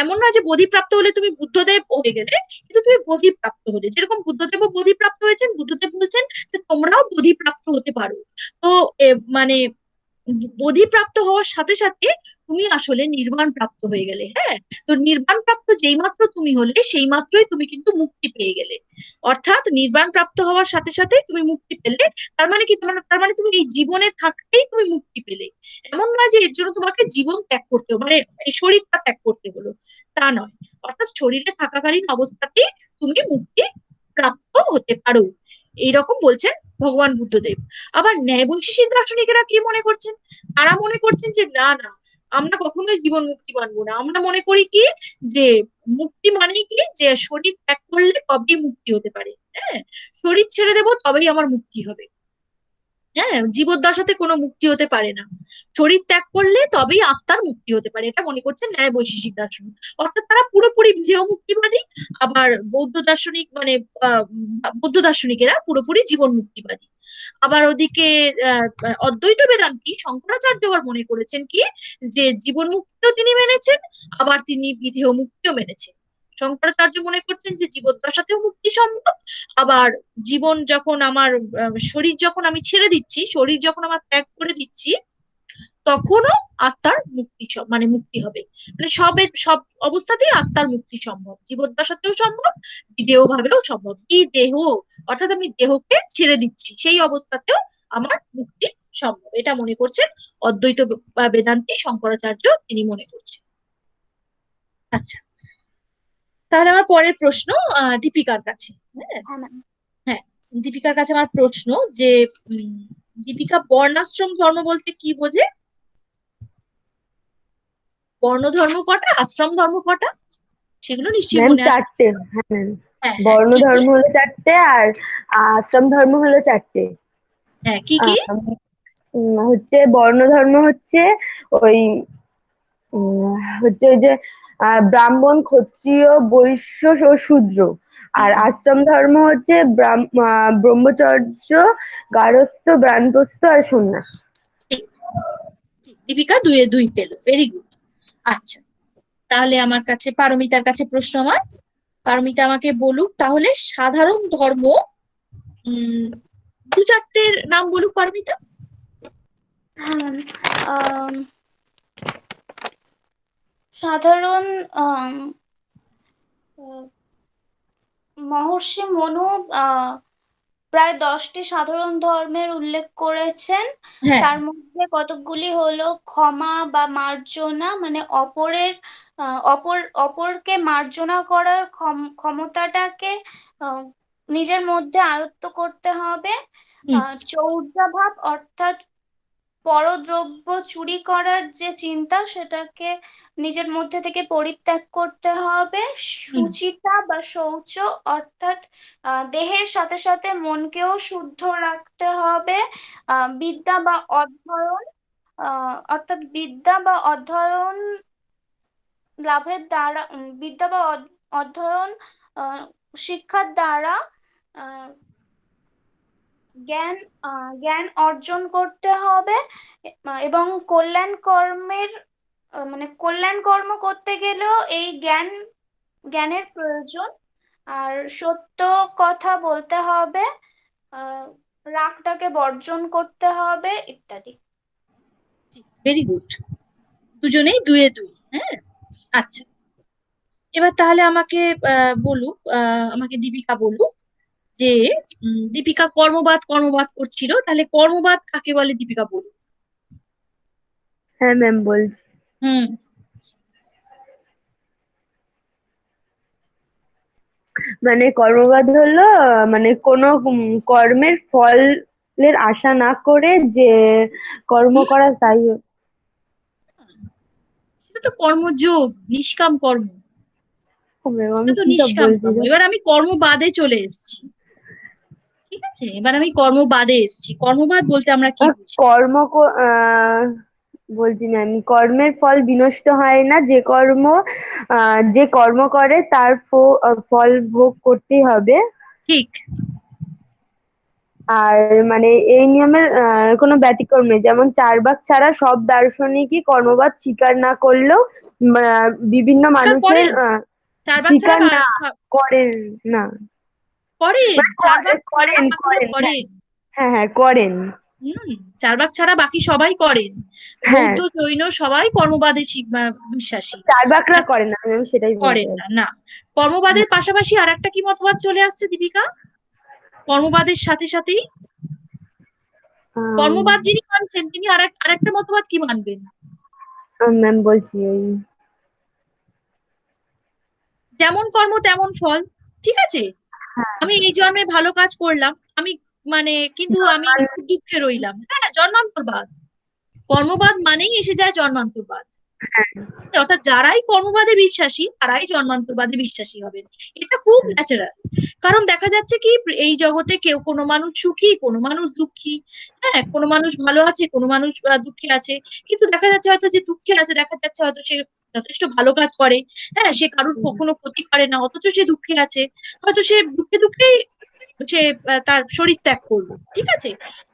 এমন নয় যে বোধি প্রাপ্ত হলে তুমি বুদ্ধদেব হয়ে গেলে, কিন্তু তুমি বোধি প্রাপ্ত হলে, যেরকম বুদ্ধদেবও বোধি প্রাপ্ত হয়েছেন, বুদ্ধদেব বলছেন যে তোমরাও বোধিপ্রাপ্ত হতে পারো। তো মানে বোধিপ্রাপ্ত হওয়ার সাথে সাথে তুমি আসলে নির্বাণ প্রাপ্ত হয়ে গেলে। হ্যাঁ, তো নির্বাণ প্রাপ্ত যেই মাত্র তুমি হলে সেই মাত্রই তুমি কিন্তু মুক্তি পেয়ে গেলে। অর্থাৎ নির্বাণ প্রাপ্ত হওয়ার সাথে সাথে তুমি মুক্তি পেলে, তার মানে কি, তার মানে তুমি এই জীবনে থাকতেই তুমি মুক্তি পেলে। এমন নয় যে এর জন্য তোমাকে জীবন ত্যাগ করতে হবে, মানে এই শরীরটা ত্যাগ করতে হলো, তা নয়। অর্থাৎ শরীরে থাকাকালীন অবস্থাতেই তুমি মুক্তি প্রাপ্ত হতে পারো, এইরকম বলছেন ভগবান বুদ্ধদেব। আবার ন্যায় বৈশেষিক দার্শনিকেরা কি মনে করছেন? তারা মনে করছেন যে না না, আমরা কখনোই জীবন মুক্তি মানবো না। আমরা মনে করি কি, যে মুক্তি মানে কি, যে শরীর ত্যাগ করলে তবেই মুক্তি হতে পারে। হ্যাঁ, শরীর ছেড়ে দেবো তবেই আমার মুক্তি হবে। হ্যাঁ, জীবদ্দশাতে কোনো মুক্তি হতে পারে না, শরীর ত্যাগ করলে তবেই আত্মার মুক্তি হতে পারে, এটা মনে করছেন ন্যায় বৈশেষিক দার্শনিক। অর্থাৎ তারা পুরোপুরি বিধেয় মুক্তিবাদী। আবার বৌদ্ধ দার্শনিক মানে আহ, বৌদ্ধ দার্শনিকেরা পুরোপুরি জীবন মুক্তিবাদী। আবার ওদিকে অদ্বৈত বেদান্তি শঙ্করাচার্য আবার মনে করেছেন কি, যে জীবন মুক্তিও তিনি মেনেছেন, আবার তিনি বিধেয় মুক্তিও মেনেছেন। শঙ্করাচার্য মনে করছেন যে জীবদ্দশাতেও মুক্তি সম্ভব, আবার জীবন যখন আমার শরীর যখন আমি ছেড়ে দিচ্ছি, শরীর যখন আমার ত্যাগ করে দিচ্ছি, তখনও আত্মার মানে মুক্তি হবে। মানে সব অবস্থাতেই আত্মার মুক্তি সম্ভব, জীবদ্দশাতেও সম্ভব, বিদেহ ভাবেও সম্ভব। কি দেহ, অর্থাৎ আমি দেহকে ছেড়ে দিচ্ছি, সেই অবস্থাতেও আমার মুক্তি সম্ভব, এটা মনে করছেন অদ্বৈত বা বেদান্তি শঙ্করাচার্য, তিনি মনে করছেন। আচ্ছা, তাহলে আমার পরের প্রশ্ন দীপিকার কাছে। হ্যাঁ, হ্যাঁ ম্যাম। হ্যাঁ, দীপিকার কাছে আমার প্রশ্ন যে উম, দীপিকা বর্ণাশ্রম ধর্ম বলতে কি বোঝে? বর্ণ ধর্ম কটা, আশ্রম ধর্ম কটা, সেগুলো নিশ্চয়ই ম্যাম মনে আছে। 4টে। হ্যাঁ ম্যাম, হ্যাঁ হ্যাঁ, বর্ণ কি কি? ধর্ম হলো 4টে আর আশ্রম ধর্ম হলো 4টে। হ্যাঁ, কি কি? হচ্ছে বর্ণ ধর্ম হচ্ছে ওই হচ্ছে ওই যে ব্রাহ্মণ, ক্ষত্রিয়, বৈশ্য ও শূদ্র। আর হুম, আশ্রম ধর্ম হচ্ছে ব্রহ্মচর্য, গারস্থ, বানপ্রস্থ আর সন্ন্যাস। ঠিক ঠিক, দীপিকা 2-এ 2 পেল, ভেরি গুড। আচ্ছা, তাহলে আমার কাছে পারমিতার কাছে প্রশ্ন আমার। পারমিতা আমাকে বলুক তাহলে সাধারণ ধর্ম, উম 2-4টের নাম বলুক পারমিতা। হ্যাঁ ম্যাম। সাধারণ আম, আহ, মহর্ষি মনু প্রায় 10টি সাধারণ ধর্মের উল্লেখ করেছেন। হ্যাঁ, তার মধ্যে কতকগুলি হলো ক্ষমা বা মার্জনা, মানে অপরকে মার্জনা করার ক্ষমতাটাকে আহ, নিজের মধ্যে আয়ত্ত করতে হবে। হুম, চৌর্যাভাব অর্থাৎ পরদ্রব্য চুরি করার যে চিন্তা, সেটাকে নিজের মধ্যে থেকে পরিত্যাগ করতে হবে। হুম, সুচিতা বা শৌচ অর্থাৎ দেহের সাথে সাথে মনকেও শুদ্ধ রাখতে হবে। বিদ্যা বা অধ্যয়ন অর্থাৎ বিদ্যা বা অধ্যয়ন লাভের দ্বারা বিদ্যা বা অধ্যয়ন আহ, শিক্ষার দ্বারা আহ, জ্ঞান জ্ঞান অর্জন করতে হবে। এবং কল্যাণ কর্মের মানে কল্যাণ কর্ম করতে গেলেও এই জ্ঞানের প্রয়োজন। আর সত্য কথা বলতে হবে, আহ, রাগটাকে বর্জন করতে হবে ইত্যাদি। ভেরি গুড, দুজনেই 2-এ 2। হ্যাঁ, আচ্ছা, এবার তাহলে আমাকে বলুক, আমাকে দীপিকা বলুক যে দীপিকা কর্মবাদ কর্মবাদ করছিল, তাহলে কর্মবাদ কাকে বলে দীপিকা বলুক। হ্যাঁ ম্যাম, বলছি। হুম, মানে কর্মবাদ হলো মানে কোনো কর্মের ফলের আশা না করে যে কর্ম হুম, করা, তাই। সেটা তো কর্মযোগ, নিষ্কাম কর্ম, ম্যাম এটা আমি তো কি সব নিষ্কাম বলছি কর্ম। যে এবার আমি কর্মবাদে চলে এসেছি, ঠিক আছে, এবার আমি কর্মবাদে এসেছি। কর্মবাদ বলতে আমরা কি বুঝি? কর্ম বলছি ম্যাম, কর্মের ফল বিনষ্ট হয় না। যে কর্ম করে তার ফল ভোগ করতেই হবে। ঠিক আর মানে এই নিয়মের কোনো ব্যতিক্রম নেই। যেমন চার্বাক ছাড়া সব দার্শনিকই কর্মবাদ স্বীকার না করলেও বিভিন্ন স্বীকার মানুষের করেন, চার ভাগ স্বীকার ছাড়া না করেন না। করেন, মানে চার ভাগ ছাড়া করেন বাকিরা করেন, হ্যাঁ। করেন। হ্যাঁ হ্যাঁ, করেন। হুম, চার ভাগ ছাড়া বাকি সবাই করেন। হ্যাঁ, বৌদ্ধ, জৈন সবাই কর্মবাদে বিশ্বাসী। চার্বাকরা আর করেন না, আমি সেটাই বলতে করেন না, চাইছি। না। কর্মবাদের পাশাপাশি আর একটা কি মতবাদ চলে আসছে দীপিকা, কর্মবাদের সাথে সাথেই? কর্মবাদ যিনি মানছেন তিনি আরেকটা মতবাদ কি মানবেন? ম্যাম বলছি ওই যেমন কর্ম তেমন ফল, ঠিক আছে। আমি এই জন্মে ভালো কাজ করলাম, আমি মানে কিন্তু আমি খুব দুঃখে রইলাম, হ্যাঁ, জন্মান্তরবাদ। কর্মবাদ মানেই এসে যায় জন্মান্তরবাদ। অর্থাৎ যারাই কর্মবাদে বিশ্বাসী তারাই জন্মান্তরবাদে বিশ্বাসী হবেন, এটা খুব ন্যাচারাল। কারণ দেখা যাচ্ছে কি, এই জগতে কেউ, কোনো মানুষ সুখী, কোনো মানুষ দুঃখী, হ্যাঁ, কোনো মানুষ ভালো আছে, কোনো মানুষ দুঃখে আছে। কিন্তু দেখা যাচ্ছে হয়তো যে দুঃখে আছে, দেখা যাচ্ছে হয়তো সে যথেষ্ট ভালো কাজ করে, হ্যাঁ, সে কারুর কখনো ক্ষতি করে না, অথচ সে দুঃখে আছে। হয়তো সে দুঃখে দুঃখেই সে তার শরীর ত্যাগ করলো, ঠিক আছে।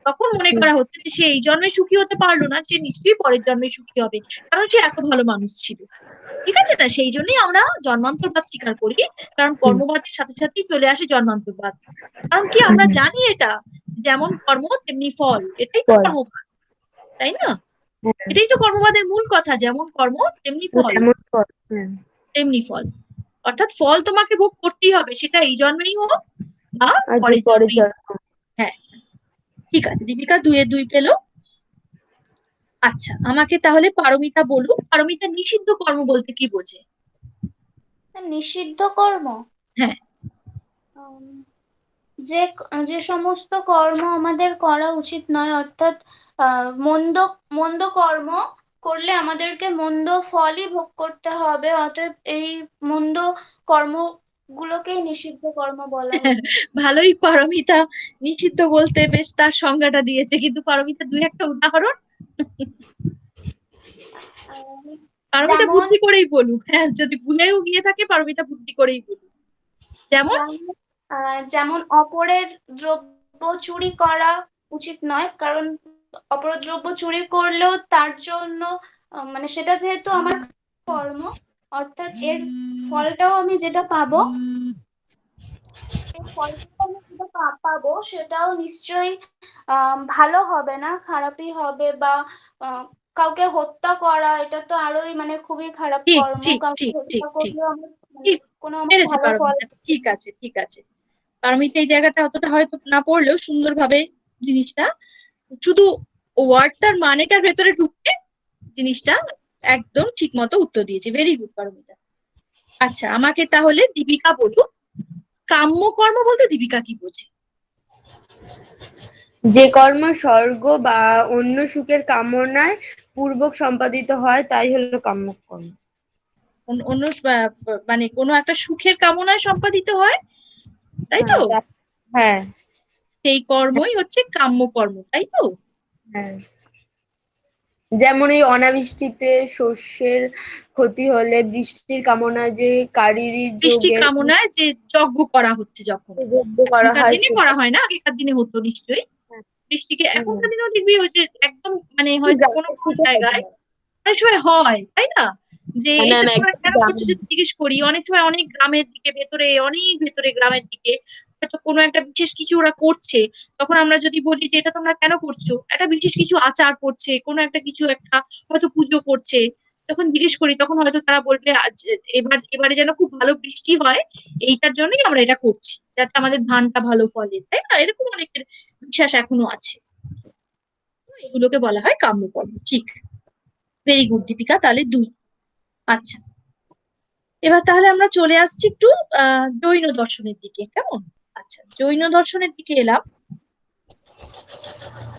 তখন মনে করা হচ্ছে যে সে এই জন্মে সুখী হতে পারলো না, সে নিশ্চয়ই পরের জন্মে সুখী হবে, কারণ সে এত ভালো মানুষ ছিল, ঠিক আছে না। সেই জন্যই আমরা জন্মান্তরবাদ স্বীকার করি, কারণ কর্মবাদের সাথে সাথেই চলে আসে জন্মান্তরবাদ। কারণ কি, আমরা জানি এটা, যেমন কর্ম তেমনি ফল, এটাই তো কর্মবাদ, তাই না? হ্যাঁ, এটাই তো কর্মবাদের মূল কথা, যেমন কর্ম তেমনি ফল, যেমন ফল। হ্যাঁ, তেমনি ফল। অর্থাৎ ফল তোমাকে ভোগ করতেই হবে, সেটা এই জন্মেই হোক বা আর যে পরের পরের জন্মেই হোক। জন্ম। হ্যাঁ, ঠিক আছে, দীপিকা 2 এ 2 পেলো। আচ্ছা, আমাকে তাহলে পারমিতা বলুক, পারমিতা নিষিদ্ধ কর্ম বলতে কি বোঝে? নিষিদ্ধ কর্ম, হ্যাঁ। উম, যে যে সমস্ত কর্ম আমাদের করা উচিত নয়, অর্থাৎ মন্দ মন্দ কর্ম করলে আমাদেরকে মন্দ ফলই ভোগ করতে হবে, অতএব এই মন্দ কর্মগুলোকেই নিষিদ্ধ কর্ম বলা হয়। ভালোই পারমিতা নিষিদ্ধ বলতে বেশ তার সংজ্ঞাটা দিয়েছে, কিন্তু পারমিতা 2 একটা উদাহরণ। আহ, পারমিতা যেমন বুদ্ধি করেই বলুক, হ্যাঁ, যদি ভুলেও গিয়ে থাকে পারমিতা বুদ্ধি করেই বলুক। যেমন? যেমন যেমন অপরের দ্রব্য চুরি করা উচিত নয়, কারণ অপরের দ্রব্য চুরি করলেও তার জন্য মানে সেটা যেহেতু আমার কর্ম, অর্থাৎ এর ফলটাও আমি যেটা পাবো, এই ফলটাও আমি যেটা পাবো সেটাও নিশ্চয়ই ভালো হবে না, খারাপই হবে। বা আহ, কাউকে হত্যা করা, এটা তো আরোই মানে খুবই খারাপ ঠিক কর্ম, ঠিক কাউকে ঠিক ঠিক হত্যা ঠিক করলেও আমার মানে ঠিক কোনো আমার পেরেছে ভালো ফল পারমিতা, হবে ঠিক না। আছে ঠিক আছে। পারমিতা এই জায়গাটা অতটা হয়তো না পড়লেও সুন্দরভাবে জিনিসটা, শুধু ওয়ার্ডটার মানেটার ভেতরে ঢুকে জিনিসটা একদম ঠিক মতো উত্তর দিয়েছে। Very good Paromita. আচ্ছা, আমাকে তাহলে দীপিকা বলুক, কাম্য কর্ম বলতে দীপিকা কি বোঝে? যে কর্ম স্বর্গ বা অন্য সুখের কামনায় পূর্বক সম্পাদিত হয় তাই হলো কাম্য কর্ম। অন্য মানে কোনো একটা সুখের কামনায় সম্পাদিত হয়, তাই তো? হ্যাঁ, হ্যাঁ, সেই কর্মই হচ্ছে কাম্য কর্ম, তাই তো? হ্যাঁ। যেমন এই অনাবৃষ্টিতে শস্যের ক্ষতি হলে বৃষ্টির কামনায় যে কারিরি বৃষ্টি যোগের কামনায় যে যজ্ঞ করা হচ্ছে যখন, যজ্ঞ করা এখনকার হয় দিনে সেটা। করা হয় না, আগেকার দিনে হতো নিশ্চয়ই। হ্যাঁ, বৃষ্টিকে হুম। এখনকার দিনেও দেখবি ওই যে একদম মানে হয়তো কোনো গ্রামের কোনো দিকে হয়তো জায়গায় হয়। অনেক সময় হয়, তাই না? যে মানে এটা আমি তোমরা একদম কেন করছো গ্রামের যদি জিজ্ঞেস করি, অনেক সময় অনেক গ্রামের দিকে ভেতরে, অনেক ভেতরে গ্রামের দিকে হয়তো কোনো একটা বিশেষ কিছু ওরা করছে, তখন আমরা যদি বলি যে এটা তোমরা কেন করছো, একটা বিশেষ কিছু আচার করছে, কোনো একটা কিছু একটা হয়তো পুজো করছে, তখন জিজ্ঞেস করি, তখন হয়তো তারা বলবে এবারে যেন খুব ভালো বৃষ্টি হয়, এইটার জন্যই আমরা এটা করছি, যাতে আমাদের ধানটা ভালো ফলে, তাই না? এরকম অনেকের বিশ্বাস এখনো আছে। তো এগুলোকে বলা হয় কাম্যকর্ম। ঠিক, ভেরি গুড দীপিকা, তাহলে 2। আচ্ছা, এবার তাহলে আমরা চলে আসছি একটু জৈন দর্শনের দিকে, কেমন? আচ্ছা, জৈন দর্শনের দিকে এলাম।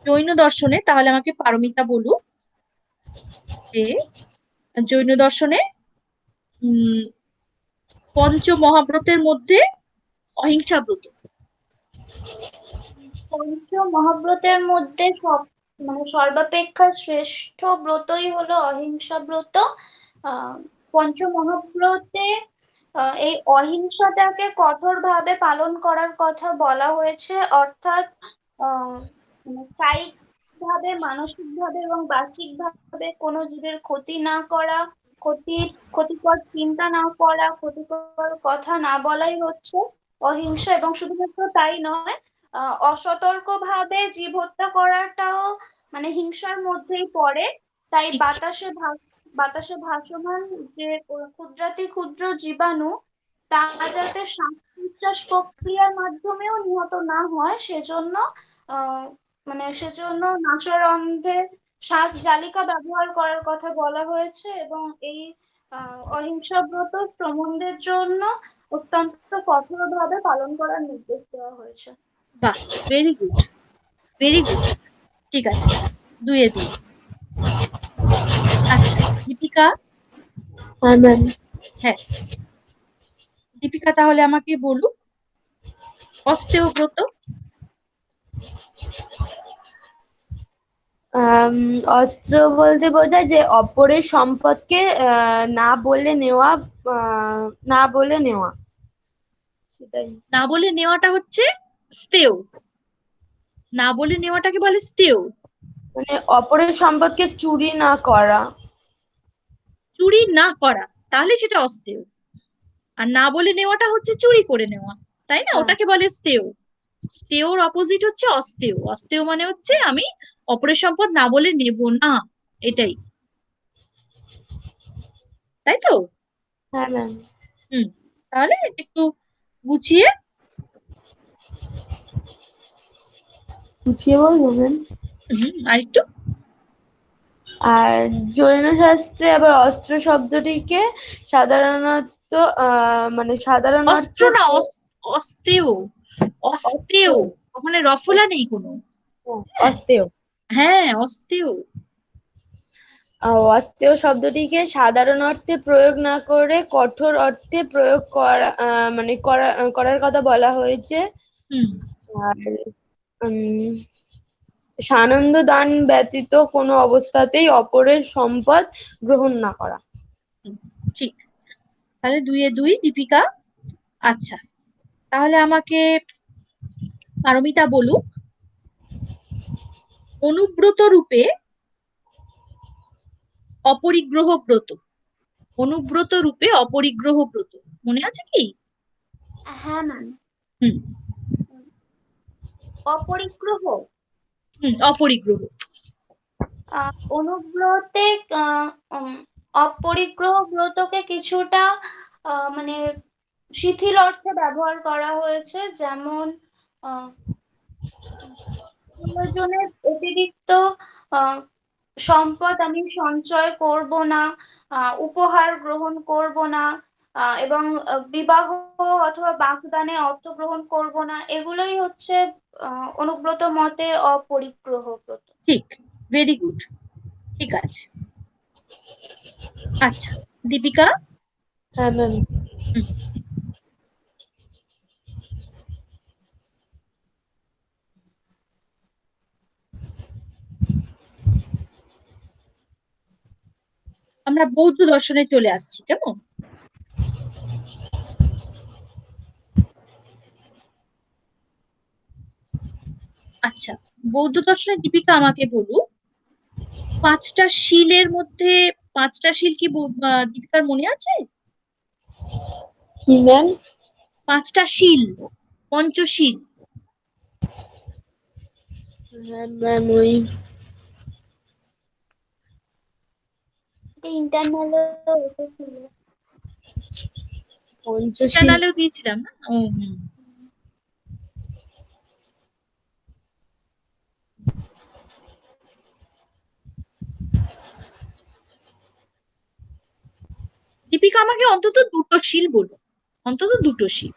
জৈন দর্শনে তাহলে আমাকে পারমিতা বলুক যে জৈন দর্শনে উম পঞ্চ মহাব্রতের মধ্যে অহিংসা ব্রত। পঞ্চ মহাব্রতের মধ্যে মানে সর্বাপেক্ষা শ্রেষ্ঠ ব্রতই হলো অহিংসা ব্রত। আহ পঞ্চ মহাব্রতে এই অহিংসাটাকে কঠোরভাবে পালন করার কথা বলা হয়েছে, অর্থাৎ কায়িক ভাবে, মানসিক ভাবে এবং বাচিক ভাবে কোনো জীবের ক্ষতি না করা, ক্ষতিকর চিন্তা না করা, ক্ষতিকর কথা না বলাই হচ্ছে অহিংসা। এবং শুধুমাত্র তাই নয়, অসতর্ক ভাবে জীব হত্যা করাটাও মানে হিংসার মধ্যেই পড়ে। তাই ঠিক বাতাসে ভাসমান যে ক্ষুদ্রাতি ক্ষুদ্র জীবাণু, তা যাতে শ্বাস নিঃশ্বাস প্রক্রিয়ার মাধ্যমেও নিহত না হয়, সেজন্য আহ সেজন্য নাসারন্ধ্রে শ্বাস জালিকা ব্যবহার করার কথা বলা হয়েছে। এবং এই অহিংসা ব্রত শ্রমণদের জন্য অত্যন্ত কঠোরভাবে পালন করার নির্দেশ দেওয়া হয়েছে। বাহ, ভেরি গুড, ভেরি গুড। ঠিক আছে, 2 এ 2। আচ্ছা দীপিকা, হ্যাঁ ম্যাম। হ্যাঁ, দীপিকা তাহলে আমাকে বলুক অস্তেয় ব্রত। অস্ত্র বলতে বোঝায় যে অপরের সম্পদকে না বলে নেওয়া, না বলে নেওয়া, সেটাই। না বলে নেওয়াটা হচ্ছে স্তেয়, না বলে নেওয়াটাকে বলে স্তেয়। মানে অপরের সম্পদকে চুরি না করা। চুরি না করা, তাহলে সেটা অস্তেয়। আর না বলে নেওয়াটা হচ্ছে চুরি করে নেওয়া, তাই না? হ্যাঁ, ওটাকে বলে স্তেয়। স্তেয়র অপোজিট হচ্ছে অস্তেয়। অস্তেয় মানে হচ্ছে আমি অপরের সম্পদ না বলে নেব না, এটাই, তাই তো? হ্যাঁ ম্যাম। হুম, তাহলে একটু গুছিয়ে গুছিয়ে বলবো ম্যাম? আরেকটু। আর জৈন শাস্ত্রে আবার অস্ত্র শব্দটিকে সাধারণত মানে সাধারণ অস্ত্র অর্থে না, অস্তেয়, অস্তেয়, অস্ত্রেয়, ওখানে রফলা নেই কোনো। অস্তেয়। হ্যাঁ, অস্তেয়। অস্তেয় শব্দটিকে সাধারণ অর্থে প্রয়োগ না করে কঠোর অর্থে প্রয়োগ করা মানে করার কথা বলা হয়েছে। হুম, আর উম, সানন্দ দান ব্যতীত কোনো অবস্থাতেই অপরের সম্পদ গ্রহণ না করা। হুম, ঠিক। তাহলে 2-2 দীপিকা। আচ্ছা, তাহলে আমাকে পারমিতা বলুক, অনুব্রত রূপে অপরিগ্রহ ব্রত। অনুব্রত রূপে অপরিগ্রহ ব্রত মনে আছে কি? হ্যাঁ ম্যাম। হুম। অপরিগ্রহ, অপরিগ্রহ। অনুব্রতে আহ, উম, অপরিগ্রহ ব্রতকে কিছুটা মানে শিথিল অর্থে ব্যবহার করা হয়েছে, যেমন আহ, প্রয়োজনের অতিরিক্ত আহ, সম্পদ আমি সঞ্চয় করব না, উপহার গ্রহণ করব না, এবং বিবাহ অথবা বাগদানে অর্থ গ্রহণ করব না, এগুলোই হচ্ছে অনুব্রত মতে অপরিগ্রহ ব্রত। ঠিক, ভেরি গুড, ঠিক আছে। আচ্ছা দীপিকা। হ্যাঁ ম্যাম। হুম, আমরা বৌদ্ধ দর্শনে চলে আসছি, কেমন? আচ্ছা, বৌদ্ধ দর্শনের দীপিকা আমাকে বলুক, 5টা শিলের মধ্যে 5টা শিল কি দীপিকার মনে আছে? কি ম্যাম? 5টা শিল, পঞ্চশীল। হ্যাঁ ম্যাম, ওই ইন্টারনালে এসেছিল। পঞ্চশীল। জানালেও দিয়েছিলাম না? ও হুম। দীপিকা আমাকে অন্তত 2টো শিল বলো, অন্তত 2টো শিল।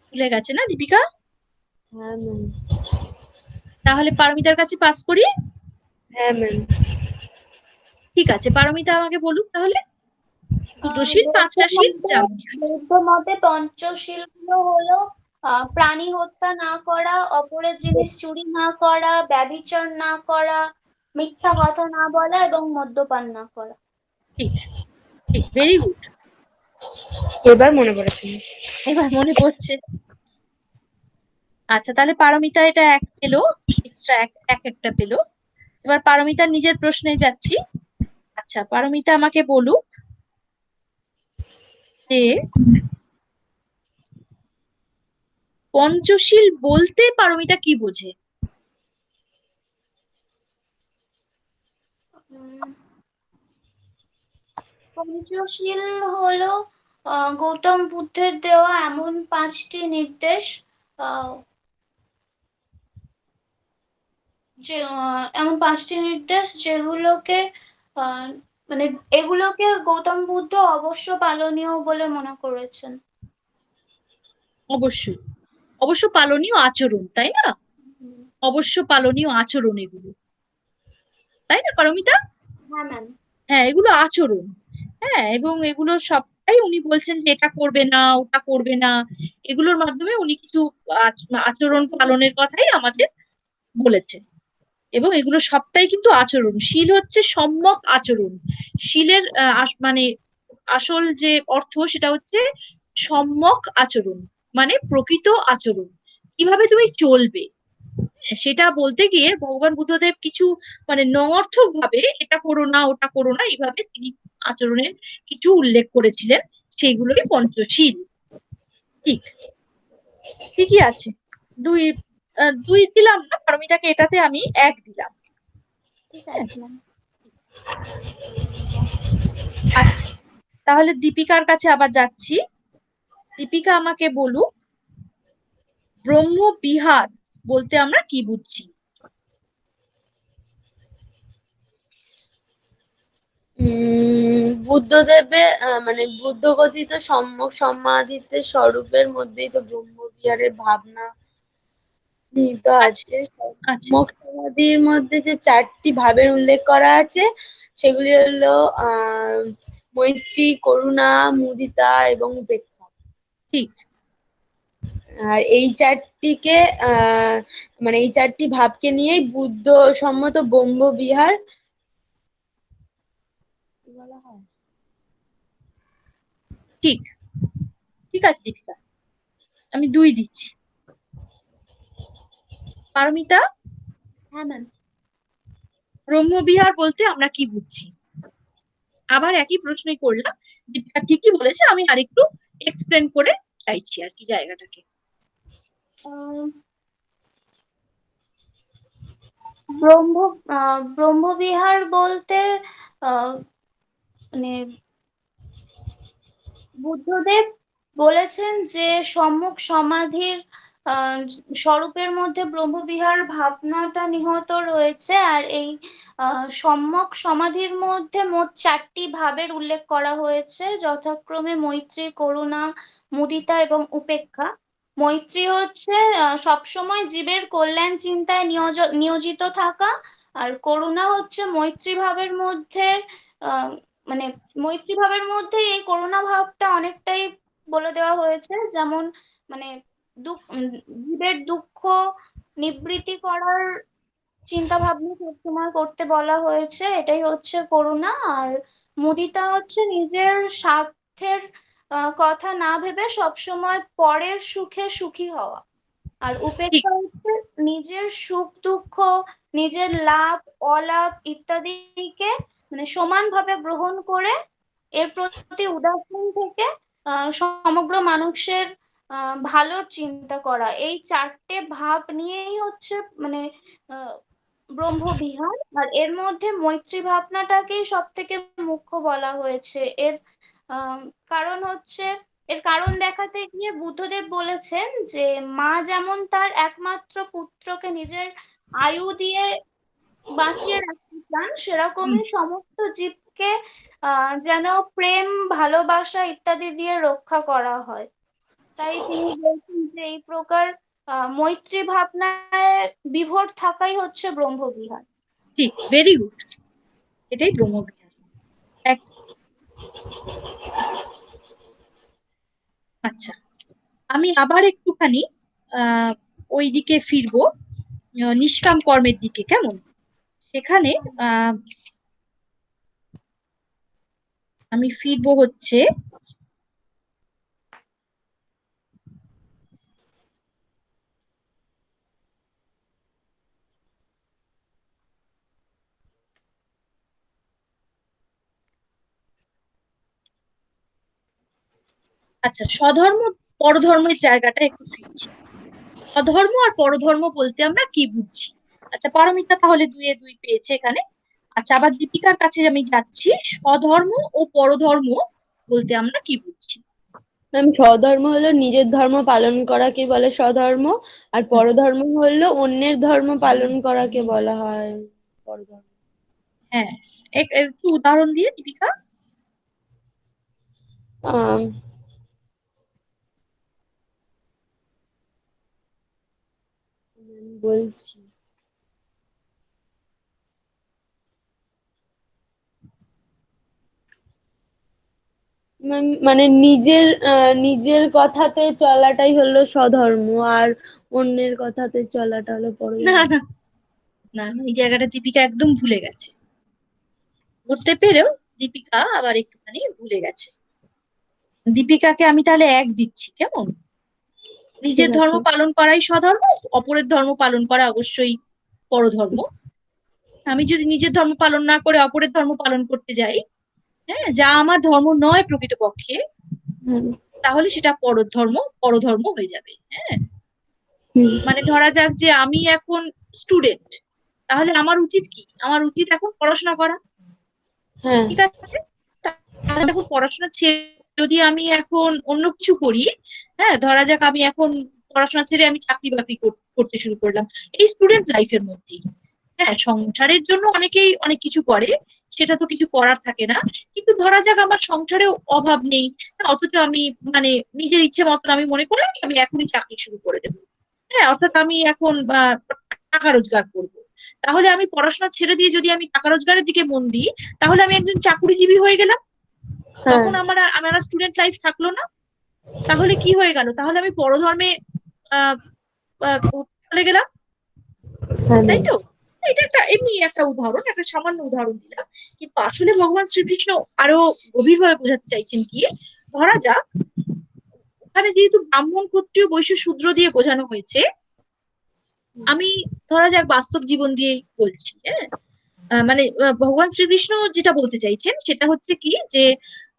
ভুলে গেছে না দীপিকা? হ্যাঁ ম্যাম। তাহলে পারমিতার কাছে পাস করি। হ্যাঁ ম্যাম। ঠিক আছে, পারমিতা আমাকে বলুক তাহলে, 2টো শিল, বৌদ্ধ 5টা শিল, মতে যা মনে আছে। বৌদ্ধ মতে পঞ্চশীল গুলো হলো প্রাণী হত্যা না করা, অপরের জিনিস চুরি না করা, ব্যভিচার না করা, মিথ্যা কথা না বলা এবং মদ্যপান না করা। ঠিক, ঠিক, ভেরি গুড। এবার মনে পড়েছে। এবার মনে পড়ছে। আচ্ছা, তাহলে পারমিতা এটা এক পেলো, এক্সট্রা একটা পেলো। এবার পারমিতার নিজের প্রশ্নে যাচ্ছি। আচ্ছা, পারমিতা আমাকে বলুক যে পঞ্চশীল বলতে পারমিতা কি বোঝে? উম, পঞ্চশীল হলো গৌতম বুদ্ধের দেওয়া এমন 5টি নির্দেশ, আহ, এমন 5টি নির্দেশ যেগুলোকে আহ, মানে এগুলোকে গৌতম বুদ্ধ অবশ্য পালনীয় বলে মনে করেছেন। অবশ্যই, অবশ্য পালনীয় আচরণ, তাই না? হুম। অবশ্য পালনীয় আচরণ এগুলো, তাই না পারমিতা? হ্যাঁ ম্যাম। হ্যাঁ, এগুলো আচরণ। হ্যাঁ, এবং এগুলো সবটাই উনি বলছেন যে এটা করবে না, ওটা করবে না। এগুলোর মাধ্যমে উনি কিছু আচরণ পালনের কথাই আমাদের বলেছেন। এবং এগুলো সবটাই কিন্তু আচরণ। শীল হচ্ছে সম্যক আচরণ। শীলের মানে আসল যে অর্থ সেটা হচ্ছে সম্যক আচরণ, মানে প্রকৃত আচরণ। কিভাবে তুমি চলবে, সেটা বলতে গিয়ে ভগবান বুদ্ধদেব কিছু মানে নঅর্থক ভাবে এটা করো না ওটা করো না এইভাবে তিনি আচরণের কিছু উল্লেখ করেছিলেন, সেইগুলোই পঞ্চশীল। ঠিক, ঠিকই আছে। দুই দুই দিলাম না, পারমিতাকে এটাতে আমি এক দিলাম। ঠিক হ্যাঁ, আছে ম্যাম। আচ্ছা, তাহলে দীপিকার কাছে আবার যাচ্ছি। দীপিকা আমাকে বলুক, ব্রহ্ম বিহার বলতে আমরা কি বুঝছি? বুদ্ধদেবের মানে বুদ্ধগঠিত সম্যক সমাধিতে স্বরূপের মধ্যেই তো ব্রহ্মবিহারের ভাবনা নিহিত আচ্ছা আছে। আচ্ছা, সম্যক সমাধির মধ্যে যে 4টি ভাবের উল্লেখ করা আছে সেগুলি হলো মৈত্রী, করুণা, মুদিতা এবং উপেক্ষা। ঠিক আর এই চারটিকে মানে এই 4টি ভাবকে নিয়েই বুদ্ধ সম্মত ব্রহ্মবিহার বলা হয়। ঠিক ঠিক আছে দীপিকা, আমি 2 দিচ্ছি। পারমিতা, হ্যাঁ ম্যাম। ব্রহ্মবিহার বলতে আমরা কি বুঝছি? আবার একই প্রশ্নই করলাম, দীপিকা ঠিকই বলেছে, আমি আরেকটু এক্সপ্লেন করে চাইছি আর কি জায়গাটাকে। আহ, ব্রহ্ম ব্রহ্মবিহার বলতে আহ, মানে বুদ্ধদেব বলেছেন যে সম্মুখ সমাধির আহ, স্বরূপের মধ্যে ব্রহ্মবিহার ভাবনাটা নিহত রয়েছে। আর এই সম্যক সমাধির মধ্যে মোট 4টি ভাবের উল্লেখ করা হয়েছে, যথাক্রমে মৈত্রী, করুণা, মুদিতা এবং উপেক্ষা। মৈত্রী হচ্ছে সবসময় জীবের কল্যাণ চিন্তায় নিয়োজিত থাকা। আর করুণা হচ্ছে মৈত্রী ভাবের মধ্যে আহ মানে মৈত্রী ভাবের মধ্যে এই করুণা ভাবটা অনেকটাই বলে দেওয়া হয়েছে, যেমন মানে জীবের দুঃখ নিবৃত্তি করার চিন্তা ভাবনা সবসময় করতে বলা হয়েছে, এটাই হচ্ছে করুণা। আর মুদিতা হচ্ছে নিজের স্বার্থের কথা না ভেবে সবসময় পরের সুখে সুখী হওয়া। আর ঠিক উপেক্ষা হচ্ছে নিজের সুখ দুঃখ, নিজের লাভ অলাভ ইত্যাদিকে মানে সমানভাবে গ্রহণ করে এর প্রতি উদাসীন থেকে সমগ্র মানুষের ভালোর চিন্তা করা। এই 4টে ভাব নিয়েই হচ্ছে মানে আহ, ব্রহ্মবিহার। আর এর মধ্যে মৈত্রী ভাবনাটাকেই সব থেকে মুখ্য বলা হয়েছে। এর আহ, কারণ হচ্ছে এর কারণ দেখাতে গিয়ে বুদ্ধদেব বলেছেন যে মা যেমন তার একমাত্র পুত্রকে নিজের আয়ু দিয়ে বাঁচিয়ে রাখতে চান, হুম, সেরকমই সমস্ত জীবকে যেন প্রেম ভালোবাসা ইত্যাদি দিয়ে রক্ষা করা হয়। তাই তিনি বলছেন যে এই প্রকার মৈত্রী ভাবনায় বিভোর থাকাই হচ্ছে ব্রহ্মবিহার। ঠিক, ভেরি গুড, এটাই ব্রহ্মবিহার। এক, আচ্ছা, আমি আবার একটুখানি আহ ওই দিকে ফিরবো, নিষ্কাম কর্মের দিকে, কেমন? সেখানে আহ আমি ফিরবো হচ্ছে, আচ্ছা, স্বধর্ম পরধর্মের জায়গাটা একটু ফিরছি। স্বধর্ম আর পরধর্ম বলতে আমরা কি বুঝছি? আচ্ছা, পারমিতা তাহলে 2 এ 2 পেয়েছে এখানে। আচ্ছা, আবার দীপিকার কাছে আমি যাচ্ছি, স্বধর্ম ও পরধর্ম বলতে আমরা কি বুঝছি? ম্যাম, স্বধর্ম হলো নিজের ধর্ম পালন করাকে বলে স্বধর্ম, আর হুম, পরধর্ম হলো অন্যের ধর্ম পালন করাকে বলা হয় পরধর্ম। হ্যাঁ, একটু উদাহরণ দিয়ে দীপিকা। আম, বলছি মানে নিজের কথাতে চলাটাই হলো স্বধর্ম, আর অন্যের কথাতে চলাটা হলো না পরধর্ম। না না, এই জায়গাটা দীপিকা একদম ভুলে গেছে। ধরতে পেরেও দীপিকা আবার একটুখানি ভুলে গেছে। দীপিকাকে আমি তাহলে 1 দিচ্ছি, কেমন? নিজের ঠিক ধর্ম আছে। পালন করাই স্বধর্ম, অপরের ধর্ম পালন করা অবশ্যই পরধর্ম। আমি যদি নিজের ধর্ম পালন না করে অপরের ধর্ম পালন করতে যাই, হ্যাঁ, যা আমার ধর্ম নয় প্রকৃতপক্ষে, হুম। তাহলে সেটা পরধর্ম হয়ে যাবে। হ্যাঁ, হুম। মানে ধরা যাক যে আমি এখন স্টুডেন্ট, তাহলে আমার উচিত কি? আমার উচিত এখন পড়াশোনা করা, হ্যাঁ। ঠিক আছে? তাহলে এখন পড়াশোনা ছেড়ে যদি আমি এখন অন্য কিছু করি, হ্যাঁ, ধরা যাক আমি এখন পড়াশোনা ছেড়ে আমি চাকরি বাকরি করতে শুরু করলাম এই স্টুডেন্ট লাইফের মধ্যেই। হ্যাঁ, সংসারের জন্য অনেকেই অনেক কিছু করে, সেটা তো কিছু করার থাকে না। কিন্তু ধরা যাক আমার সংসারেও অভাব নেই, হ্যাঁ, অথচ আমি মানে নিজের ইচ্ছে মতন আমি মনে করলাম কি আমি এখনই চাকরি শুরু করে দেবো। হ্যাঁ, অর্থাৎ আমি এখন টাকা রোজগার করব। তাহলে আমি পড়াশোনা ছেড়ে দিয়ে যদি আমি টাকা রোজগারের দিকে মন দিই, তাহলে আমি একজন চাকুরিজীবী হয়ে গেলাম। হ্যাঁ। তখন আমার স্টুডেন্ট লাইফ থাকলো না। তাহলে কি হয়ে গেল? তাহলে আমি পরধর্মে আহ আহ, চলে গেলাম, হ্যাঁ তাই ম্যাম। তো? এটা একটা এমনি একটা উদাহরণ, একটা সামান্য উদাহরণ দিলাম। কিন্তু আসলে ভগবান শ্রীকৃষ্ণ আরো গভীরভাবে বোঝাতে চাইছেন কি, ধরা যাক ওখানে যেহেতু ব্রাহ্মণ, ক্ষত্রিয়, বৈশ্য, শূদ্র দিয়ে বোঝানো হয়েছে, আমি ধরা যাক বাস্তব জীবন দিয়েই বলছি। হ্যাঁ, মানে ভগবান শ্রীকৃষ্ণ যেটা বলতে চাইছেন সেটা হচ্ছে কি যে,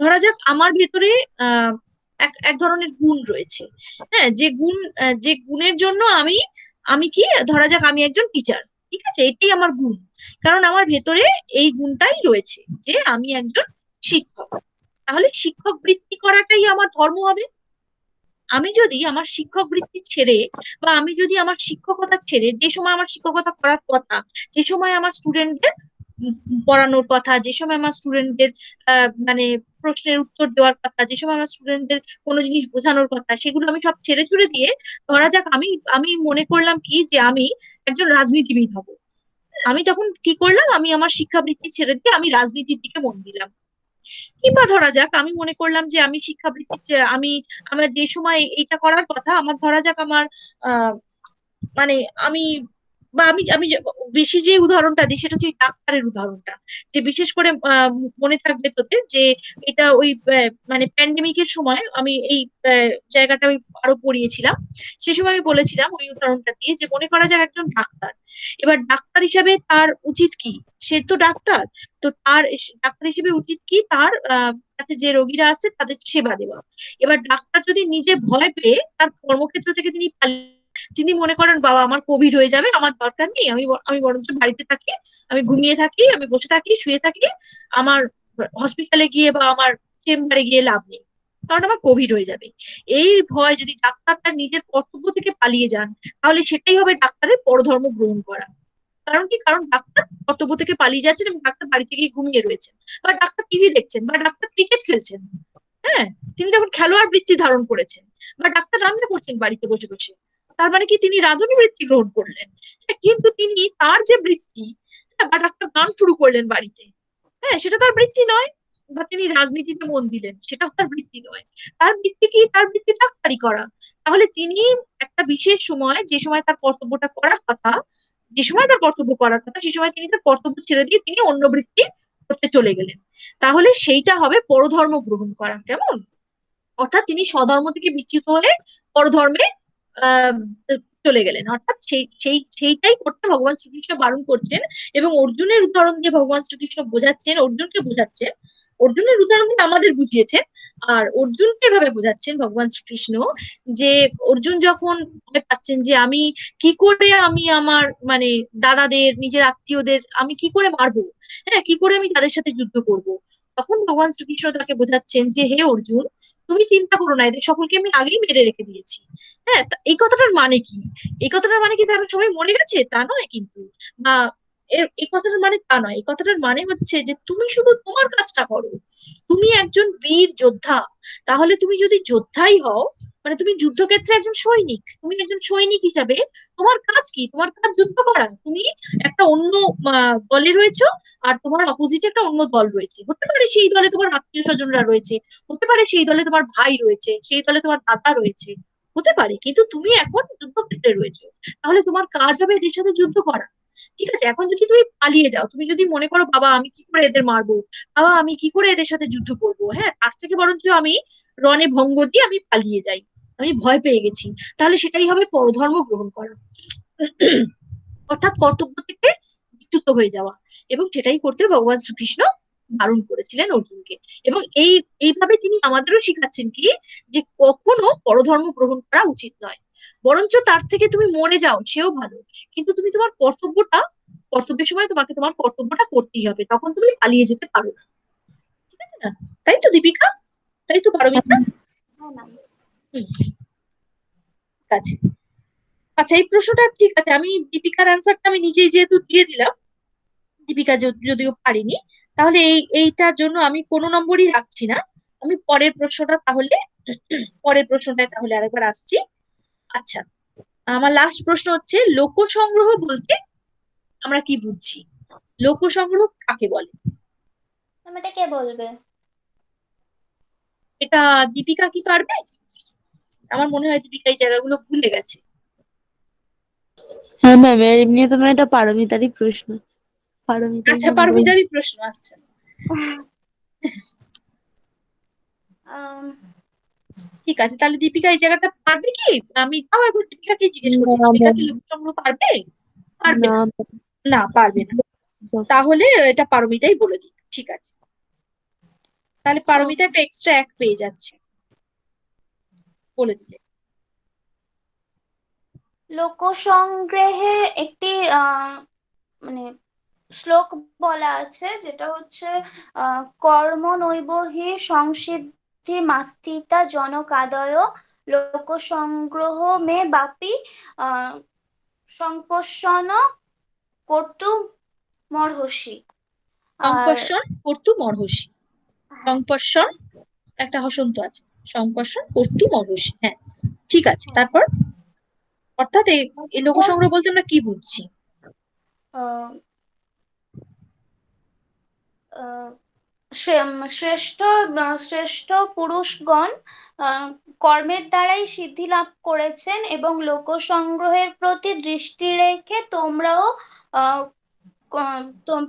ধরা যাক আমার ভেতরে আহ এক এক ধরনের গুণ রয়েছে। হ্যাঁ, যে গুণের জন্য আমি আমি কি ধরা যাক আমি একজন টিচার, ঠিক আছে, এটাই আমার গুণ। কারণ আমার ভেতরে এই গুণটাই রয়েছে যে আমি একজন শিক্ষক। তাহলে শিক্ষক বৃত্তি করাটাই আমার ধর্ম হবে। আমি যদি আমার শিক্ষক বৃত্তি ছেড়ে, বা আমি যদি আমার শিক্ষকতা ছেড়ে, যে সময় আমার শিক্ষকতা করার কথা, যে সময় আমার স্টুডেন্টদের পড়ানোর কথা, যে সময় আমার স্টুডেন্টদের মানে প্রশ্নের উত্তর দেওয়ার কথা, যে সময় আমার স্টুডেন্টদের কোনো জিনিস বোঝানোর কথা, সেগুলো আমি সব ছেড়ে ছুড়ে দিয়ে ধরা যাক আমি আমি মনে করলাম কি যে আমি একজন রাজনীতিবিদ হব। আমি তখন কি করলাম, আমি আমার শিক্ষাবৃত্তি ছেড়ে দিয়ে আমি রাজনীতির দিকে মন দিলাম। কিংবা ধরা যাক আমি মনে করলাম যে আমি শিক্ষাবৃত্তি আমি আমার যে সময় এইটা করার কথা, আমার ধরা যাক আমার আহ মানে আমি আমি আমি বেশি যে উদাহরণটা দিই সেটা হচ্ছে এই ডাক্তারের উদাহরণটা, যে বিশেষ করে মনে থাকবে তোদের যে এটা ওই মানে প্যান্ডেমিকের সময় আমি এই জায়গাটা আমি আরো পড়িয়েছিলাম। সে সময় আমি বলেছিলাম ওই উদাহরণটা দিয়ে যে মনে করা যাক একজন ডাক্তার, এবার ডাক্তার হিসাবে তার উচিত কি? সে তো ডাক্তার, তো তার ডাক্তার হিসেবে উচিত কি তার কাছে যে রোগীরা আছে তাদের সেবা দেওয়া। এবার ডাক্তার যদি নিজে ভয় পেয়ে তার কর্মক্ষেত্র থেকে তিনি মনে করেন বাবা আমার কোভিড হয়ে যাবে, আমার দরকার নেই, আমি বরঞ্চ বাড়িতে থাকি, আমি ঘুমিয়ে থাকি, আমি বসে থাকি, শুয়ে থাকি, আমার হসপিটালে গিয়ে বা আমার চেম্বারে গিয়ে লাভ নেই, কারণ আমার কোভিড হয়ে যাবে। এই ভয় যদি ডাক্তার তার নিজের কর্তব্য থেকে পালিয়ে যান, তাহলে সেটাই হবে ডাক্তারের পরধর্ম গ্রহণ করা। কারণ কি? কারণ ডাক্তার কর্তব্য থেকে পালিয়ে যাচ্ছেন এবং ডাক্তার বাড়িতে গিয়ে ঘুমিয়ে রয়েছেন, বা ডাক্তার টিভি দেখছেন, বা ডাক্তার ক্রিকেট খেলছেন। হ্যাঁ, তিনি যখন খেলোয়াড় বৃত্তি ধারণ করেছেন, বা ডাক্তার রান্না করছেন বাড়িতে বসে বসে, তার মানে কি তিনি রাঁধুনি বৃত্তি গ্রহণ করলেন। হ্যাঁ, কিন্তু তিনি তার যে বৃত্তি, হ্যাঁ, বা ডাক্তার গান শুরু করলেন বাড়িতে, হ্যাঁ, সেটা তার বৃত্তি নয়। বা তিনি রাজনীতিতে মন দিলেন, সেটাও তার বৃত্তি নয়। তার বৃত্তি কি? তার বৃত্তি ডাক্তারি করা। তাহলে তিনি একটা বিশেষ সময়, যে সময় তার কর্তব্যটা করার কথা, যে সময় তার কর্তব্য করার কথা, সে সময় তিনি তার কর্তব্য ছেড়ে দিয়ে তিনি অন্য বৃত্তি করতে চলে গেলেন। তাহলে সেইটা হবে পরধর্ম গ্রহণ করা। কেমন? অর্থাৎ তিনি স্বধর্ম থেকে বিচ্যুত হয়ে পরধর্মে আহ চলে গেলেন। অর্থাৎ সেইটাই করতে ভগবান শ্রীকৃষ্ণ বারণ করছেন। এবং অর্জুনের উদাহরণ দিয়ে ভগবান শ্রীকৃষ্ণ বোঝাচ্ছেন, অর্জুনকে বোঝাচ্ছেন, অর্জুনের উদাহরণ দিয়ে আমাদের বুঝিয়েছেন। আর অর্জুনকে এভাবে বোঝাচ্ছেন ভগবান শ্রীকৃষ্ণ যে অর্জুন যখন ভয় পাচ্ছেন যে আমি কি করে আমি আমার মানে দাদাদের, নিজের আত্মীয়দের আমি কি করে মারবো, হ্যাঁ, কি করে আমি তাদের সাথে যুদ্ধ করব, তখন ভগবান শ্রীকৃষ্ণ তাকে বোঝাচ্ছেন যে হে অর্জুন, তুমি চিন্তা করো না, এদের সকলকে আমি আগেই মেরে রেখে দিয়েছি। হ্যাঁ, এই কথাটার মানে কি? এই কথাটার মানে কি তারা সবাই মরে গেছে? তা নয় কিন্তু। বা এই কথাটার মানে তা নয়। এই কথাটার মানে হচ্ছে যে তুমি শুধু তোমার কাজটা করো। তুমি একজন বীর যোদ্ধা। তাহলে তুমি যদি যোদ্ধাই হও, মানে তুমি যুদ্ধক্ষেত্রে একজন সৈনিক, তুমি একজন সৈনিক হিসাবে তোমার কাজ কি? তোমার কাজ যুদ্ধ করা। তুমি একটা অন্য দলে রয়েছো, আর তোমার অপোজিটে একটা অন্য দল রয়েছে। হতে পারে সেই দলে তোমার আত্মীয় স্বজনরা রয়েছে, হতে পারে সেই দলে তোমার ভাই রয়েছে, সেই দলে তোমার দাদা রয়েছে, হতে পারে, কিন্তু তুমি এখন যুদ্ধক্ষেত্রে রয়েছো। তাহলে তোমার কাজ হবে এদের সাথে যুদ্ধ করা। ঠিক আছে, এখন যদি তুমি পালিয়ে যাও, তুমি যদি মনে করো বাবা আমি কি করে এদের মারবো, বাবা আমি কি করে এদের সাথে যুদ্ধ করবো, হ্যাঁ, তার থেকে বরঞ্চ আমি রণে ভঙ্গ দিয়ে আমি পালিয়ে যাই, আমি ভয় পেয়ে গেছি, তাহলে সেটাই হবে পরধর্ম গ্রহণ করা, অর্থাৎ কর্তব্য থেকে চ্যুত হয়ে যাওয়া। এবং সেটাই করতে ভগবান শ্রীকৃষ্ণ বারণ করেছিলেন অর্জুনকে। এবং এইভাবে তিনি আমাদেরও শিখাচ্ছেন কি, যে কখনো পরধর্ম গ্রহণ করা উচিত নয়, বরঞ্চ তার থেকে তুমি মরে যাও সেও ভালো, কিন্তু তুমি তোমার কর্তব্যের সময় তোমাকে তোমার কর্তব্যটা করতেই হবে, তখন তুমি পালিয়ে যেতে পারো না। ঠিক আছে না? তাই তো দীপিকা, তাই তো পারমিতা? হ্যাঁ ম্যাম। হুম, ঠিক আছে। আচ্ছা, এই প্রশ্নটা ঠিক আছে, আমি দীপিকার অ্যান্সারটা আমি নিজেই যেহেতু দিয়ে দিলাম, দীপিকা যদিও পারিনি, তাহলে এইটার জন্য আমি কোনো নম্বরই রাখছি না। আমি পরের প্রশ্নটায় তাহলে আরেকবার আসছি। আচ্ছা, আমার লাস্ট প্রশ্ন হচ্ছে, লোক সংগ্রহ বলতে আমরা কি বুঝছি? লোক সংগ্রহ কাকে বলে? ম্যাম এটা কে বলবে? এটা দীপিকা কি পারবে? আমার মনে হয় দীপিকা এই জায়গাগুলো ভুলে গেছে। হ্যাঁ ম্যাম, এমনি তোমার এটা পারমিতারই প্রশ্ন, পারমিতাই আচ্ছা, ম্যাম বলবে। পারমিতারই প্রশ্ন, আচ্ছা। আম, ঠিক আছে, তাহলে দীপিকা এই জায়গাটা পারবে কি? আমি তাও একবার দীপিকাকে জিজ্ঞেস করছি, না দীপিকা ম্যাম, কি লোক সংগ্রহ পারবে? পারবে না না? ম্যাম। না, পারবে না। তাহলে এটা পারমিতাই বলে দিই, ঠিক আছে। তাহলে পারমিতা একটা এক্সট্রা এক পেয়ে যাচ্ছে বলে দিলে। লোকসংগ্রহে একটি মানে শ্লোক বলা আছে, যেটা হচ্ছে কর্ম নৈব হি সংসিদ্ধি মাস্তিতা জনকাদয় লোকসংগ্রহ মে বাপি আহ সংপোষণ কর্তুম মর্হসি। আর সংকর্ষণ কর্তু মর্হসি। হ্যাঁ, সংকর্ষণ, একটা হসন্ত আছে, সংকর্ষণ কর্তু মর্হসি, হ্যাঁ, ঠিক আছে। তারপর, অর্থাৎ এই লোক হ্যাঁ, সংগ্রহ বলতে আমরা কি বুঝছি? আহ, আহ, শ্রেষ্ঠ শ্রেষ্ঠ পুরুষগণ আহ, কর্মের দ্বারাই সিদ্ধি লাভ করেছেন, এবং লোকসংগ্রহের প্রতি দৃষ্টি রেখে আহ,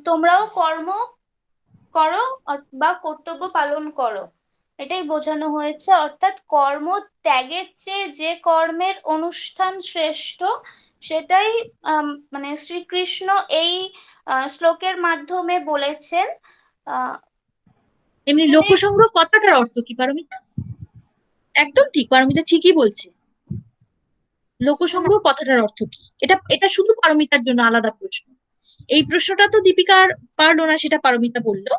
তোমরাও কর্ম করো বা কর্তব্য পালন করো, এটাই বোঝানো হয়েছে। অর্থাৎ কর্ম ত্যাগের চেয়ে যে কর্মের অনুষ্ঠান শ্রেষ্ঠ, সেটাই মানে শ্রীকৃষ্ণ এই শ্লোকের মাধ্যমে বলেছেন। আহ এমনি লোক মানে সংগ্রহ কথাটার অর্থ কি পারমিতা? একদম ঠিক, পারমিতা ঠিকই বলছে। লোক সংগ্রহ কথাটার অর্থ কি? এটা এটা শুধু পারমিতার জন্য আলাদা প্রশ্ন। এই প্রশ্নটা তো দীপিকার পারলো না, সেটা পারমিতা বললো।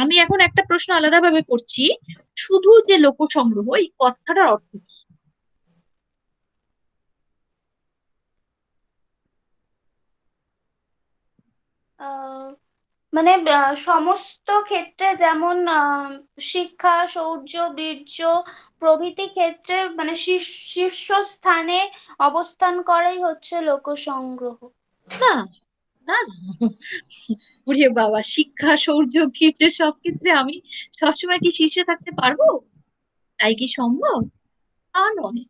আমি এখন একটা প্রশ্ন আলাদাভাবে করছি, শুধু যে লোক সংগ্রহ, এই কথাটার অর্থ কি? আহ, মানে সমস্ত ক্ষেত্রে, যেমন শিক্ষা, শৌর্য, বীর্য প্রভৃতি ক্ষেত্রে মানে শীর্ষস্থানে অবস্থান করাই হচ্ছে লোকসংগ্রহ। না, না, না। ওরে বাবা, শিক্ষা, শৌর্য, বীর্য সব ক্ষেত্রে আমি সবসময় কি শীর্ষে থাকতে পারবো? তাই কি সম্ভব? তা নয়।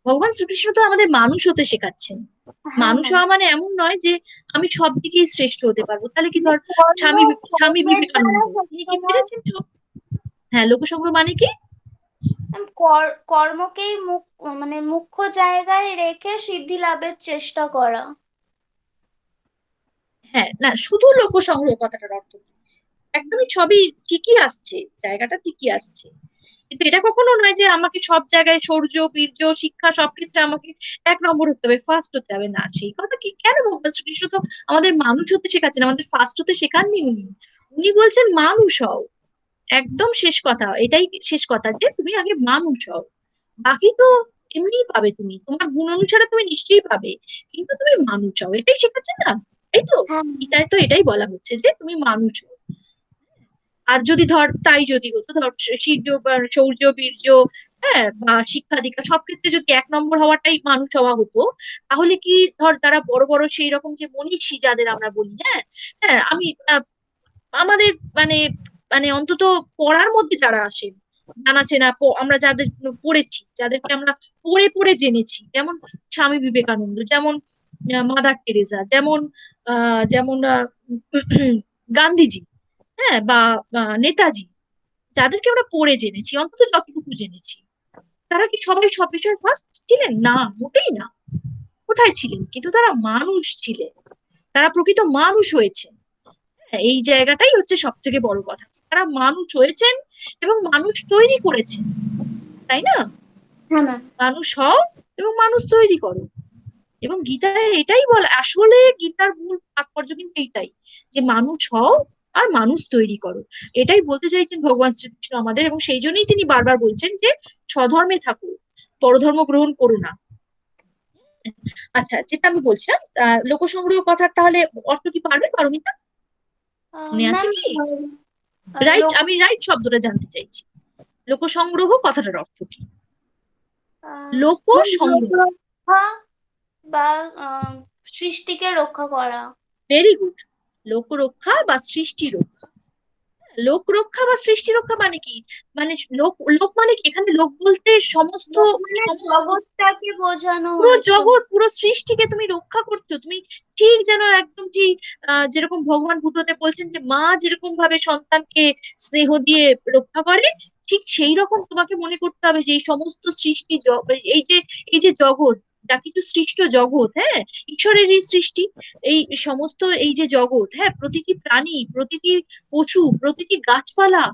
ভগবান শ্রীকৃষ্ণ তো আমাদের মানুষ হতে শেখাচ্ছেন। হ্যাঁ মানুষ ম্যাম। হওয়া মানে এমন নয় যে আমি সব দিকেই শ্রেষ্ঠ হতে পারবো। তাহলে কি, মানে ধর স্বামী কর্মের দ্বারা বিবেকানন্দ, তিনি কি সবসময় পেরেছেন সব? হ্যাঁ, লোকসংগ্রহ মানে কি? কর্মকেই মানে মুখ্য জায়গায় রেখে সিদ্ধি লাভের চেষ্টা করা। হ্যাঁ, না, শুধু লোকসংগ্রহ কথাটার অর্থ কি? একদমই সবই ঠিকই আসছে, জায়গাটা ঠিকই আসছে, কিন্তু এটা কখনো নয় যে আমাকে সব জায়গায় শৌর্য, বীর্য, শিক্ষা সব ক্ষেত্রে আমাকে এক নম্বর হতে হবে, ফার্স্ট হতে হবে, না, সেই কথা কি কেন ভগবান শ্রীকৃষ্ণ তো আমাদের মানুষ হতে শেখাচ্ছেন, আমাদের ফার্স্ট হতে শেখাননি উনি। উনি বলছেন মানুষ হও, একদম শেষ কথা, এটাই শেষ কথা, যে তুমি আগে মানুষ হও, বাকি তো এমনিই পাবে, তুমি তোমার গুণ অনুসারে তুমি নিশ্চয়ই পাবে, কিন্তু তুমি মানুষ হও, এটাই শেখাচ্ছেন না? এই তো, হ্যাঁ। গীতায় তো এটাই বলা হচ্ছে যে তুমি মানুষ হও। আর যদি ধর তাই যদি হতো, ধর শৌর্য, বীর্য, হ্যাঁ, বা শিক্ষা দীক্ষা সব ক্ষেত্রে যদি এক নম্বর হওয়াটাই মানুষ হওয়া হতো, তাহলে কি, ধর যারা বড় বড় সেই রকম যে মনীষী যাদের আমরা বলি, হ্যাঁ, হ্যাঁ, আমি আমাদের মানে মানে অন্তত পড়ার মধ্যে যারা আসেন, জানা চেনা, আমরা যাদের পড়েছি, যাদেরকে আমরা পড়ে পড়ে জেনেছি, যেমন স্বামী বিবেকানন্দ, যেমন মাদার টেরেসা, যেমন গান্ধীজি, হ্যাঁ, বা নেতাজি, যাদেরকে আমরা পড়ে জেনেছি, অন্তত যতটুকু জেনেছি, তারা কি সবাই সব বিষয়ে ফার্স্ট ছিলেন? না, মোটেই না। কোথায় ছিলেন? কিন্তু তারা মানুষ ছিলেন, তারা প্রকৃত মানুষ হয়েছে। হ্যাঁ, এই জায়গাটাই হচ্ছে সব থেকে বড় কথা। তারা মানুষ হয়েছেন এবং মানুষ তৈরি করেছেন, তাই না? হ্যাঁ ম্যাম। মানুষ হও এবং মানুষ তৈরি করো। এবং গীতায় এটাই বলে, আসলে গীতার মূল তাৎপর্য কিন্তু এইটাই, যে মানুষ হও আর মানুষ তৈরি করো। এটাই বলতে চাইছেন ভগবান শ্রীকৃষ্ণ আমাদের, এবং সেই জন্যই তিনি বারবার বলছেন যে স্বধর্মে থাকো, পরধর্ম গ্রহণ করো না। আচ্ছা, যেটা আমি বলছিলাম, লোকসংগ্রহ কথার তাহলে অর্থ কি পারবে পারমিতা? মনে আছে ম্যাম, কি? রাইট, আমি রাইট শব্দটা জানতে চাইছি। লোকসংগ্রহ কথাটার অর্থ কি? লোক সংগ্রহ। রক্ষা বা সৃষ্টিকে রক্ষা করা। Very good. লোক রক্ষা বা সৃষ্টি রক্ষা। লোক রক্ষা বা সৃষ্টি রক্ষা মানে কি? মানে লোক, লোক মানে কি? এখানে লোক বলতে সমস্ত, লোক মানে সমস্ত জগৎটাকে বোঝানো পুরো হয়েছে। জগৎ, পুরো সৃষ্টিকে তুমি রক্ষা করছো। তুমি ঠিক যেন একদম ঠিক যেরকম ভগবান বুদ্ধদেব বলছেন যে মা যেরকম ভাবে সন্তানকে স্নেহ দিয়ে রক্ষা করে, ঠিক সেই রকম তোমাকে মনে করতে হবে যে এই সমস্ত সৃষ্টি এই যে, এই যে জগৎ, যা কিছু সৃষ্ট জগৎ, হ্যাঁ, ঈশ্বরেরই সৃষ্টি, এই সমস্ত এই যে জগৎ, হ্যাঁ, প্রতিটি প্রাণী, প্রতিটি পশু, প্রতিটি গাছপালা,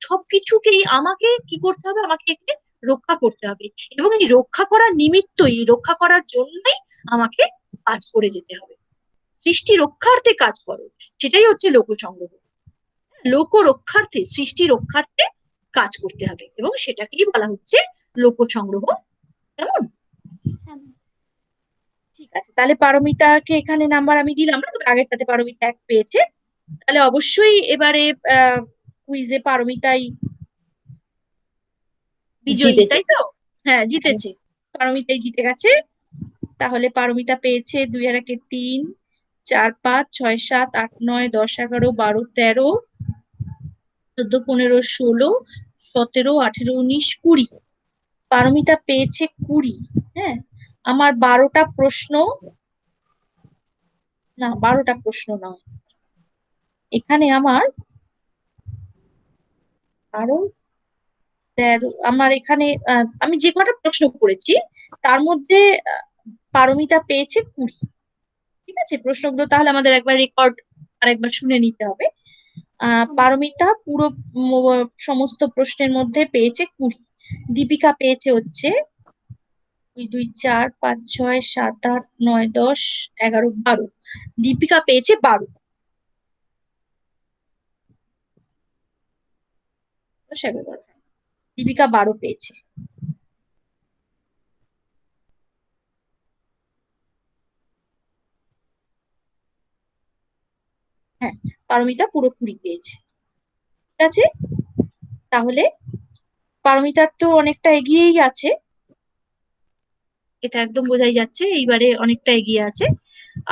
সবকিছুকেই আমাকে কি করতে হবে? আমাকে একে রক্ষা করতে হবে। এবং এই রক্ষা করার নিমিত্তই, রক্ষা করার জন্যই আমাকে কাজ করে যেতে হবে। সৃষ্টি রক্ষার্থে কাজ করো, সেটাই হচ্ছে লোক সংগ্রহ। লোক রক্ষার্থে, সৃষ্টি রক্ষার্থে কাজ করতে হবে, এবং সেটাকেই বলা হচ্ছে লোক সংগ্রহ। কেমন? হ্যাঁ। ঠিক আছে, তাহলে পারমিতাকে এখানে নাম্বার আমি দিলাম না, তবে আগের সাথে পারমিতা 1 পেয়েছে। তাহলে অবশ্যই এবারে কুইজে পারমিতাই বিজয়ী, জিতেছে। তাই তো? হ্যাঁ, জিতেছে, পারমিতাই জিতে গেছে। তাহলে পারমিতা পেয়েছে 2 আর 1 3, 4 5 6 7 8 9 10 11 12 13 14 15 16 17 18 19 20। পারমিতা পেয়েছে 20। হ্যাঁ, আমার 12টা প্রশ্ন, না 12টা প্রশ্ন নয়, এখানে আমার আরো 13, আমার এখানে আমি যে কটা প্রশ্ন করেছি তার মধ্যে পারমিতা পেয়েছে 20। ঠিক আছে, প্রশ্নগুলো তাহলে আমাদের একবার রেকর্ড আরেকবার শুনে নিতে হবে। পারমিতা পুরো সমস্ত প্রশ্নের মধ্যে পেয়েছে 20। দীপিকা পেয়েছে হচ্ছে 2 2 4 5 6 7 8 9 10 11 12। দীপিকা পেয়েছে 12। 10 11 12। দীপিকা 12 পেয়েছে। হ্যাঁ, পারমিতা পুরো 20 পেয়েছে। ঠিক আছে, তাহলে পারমিতার তো অনেকটা এগিয়েই আছে, এটা একদম বোঝাই যাচ্ছে, এইবারে অনেকটা এগিয়ে আছে।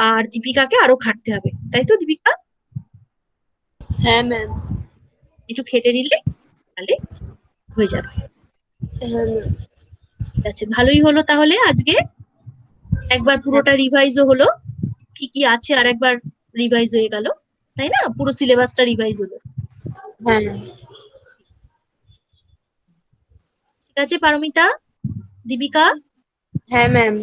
আর দীপিকাকে আরো খাটতে হবে, তাই তো দীপিকা? হ্যাঁ ম্যাম। একটু খেটে নিলে তাহলে হয়ে যাবে। হ্যাঁ ম্যাম। ঠিক আছে, ভালোই হলো তাহলে আজকে একবার পুরোটা রিভাইজও হলো, কি কি আছে আর একবার রিভাইজ হয়ে গেল, তাই না? পুরো সিলেবাসটা রিভাইজ হলো। হ্যাঁ। ঠিক আছে পারমিতা, দীপিকা, হ্যাঁ ম্যাম।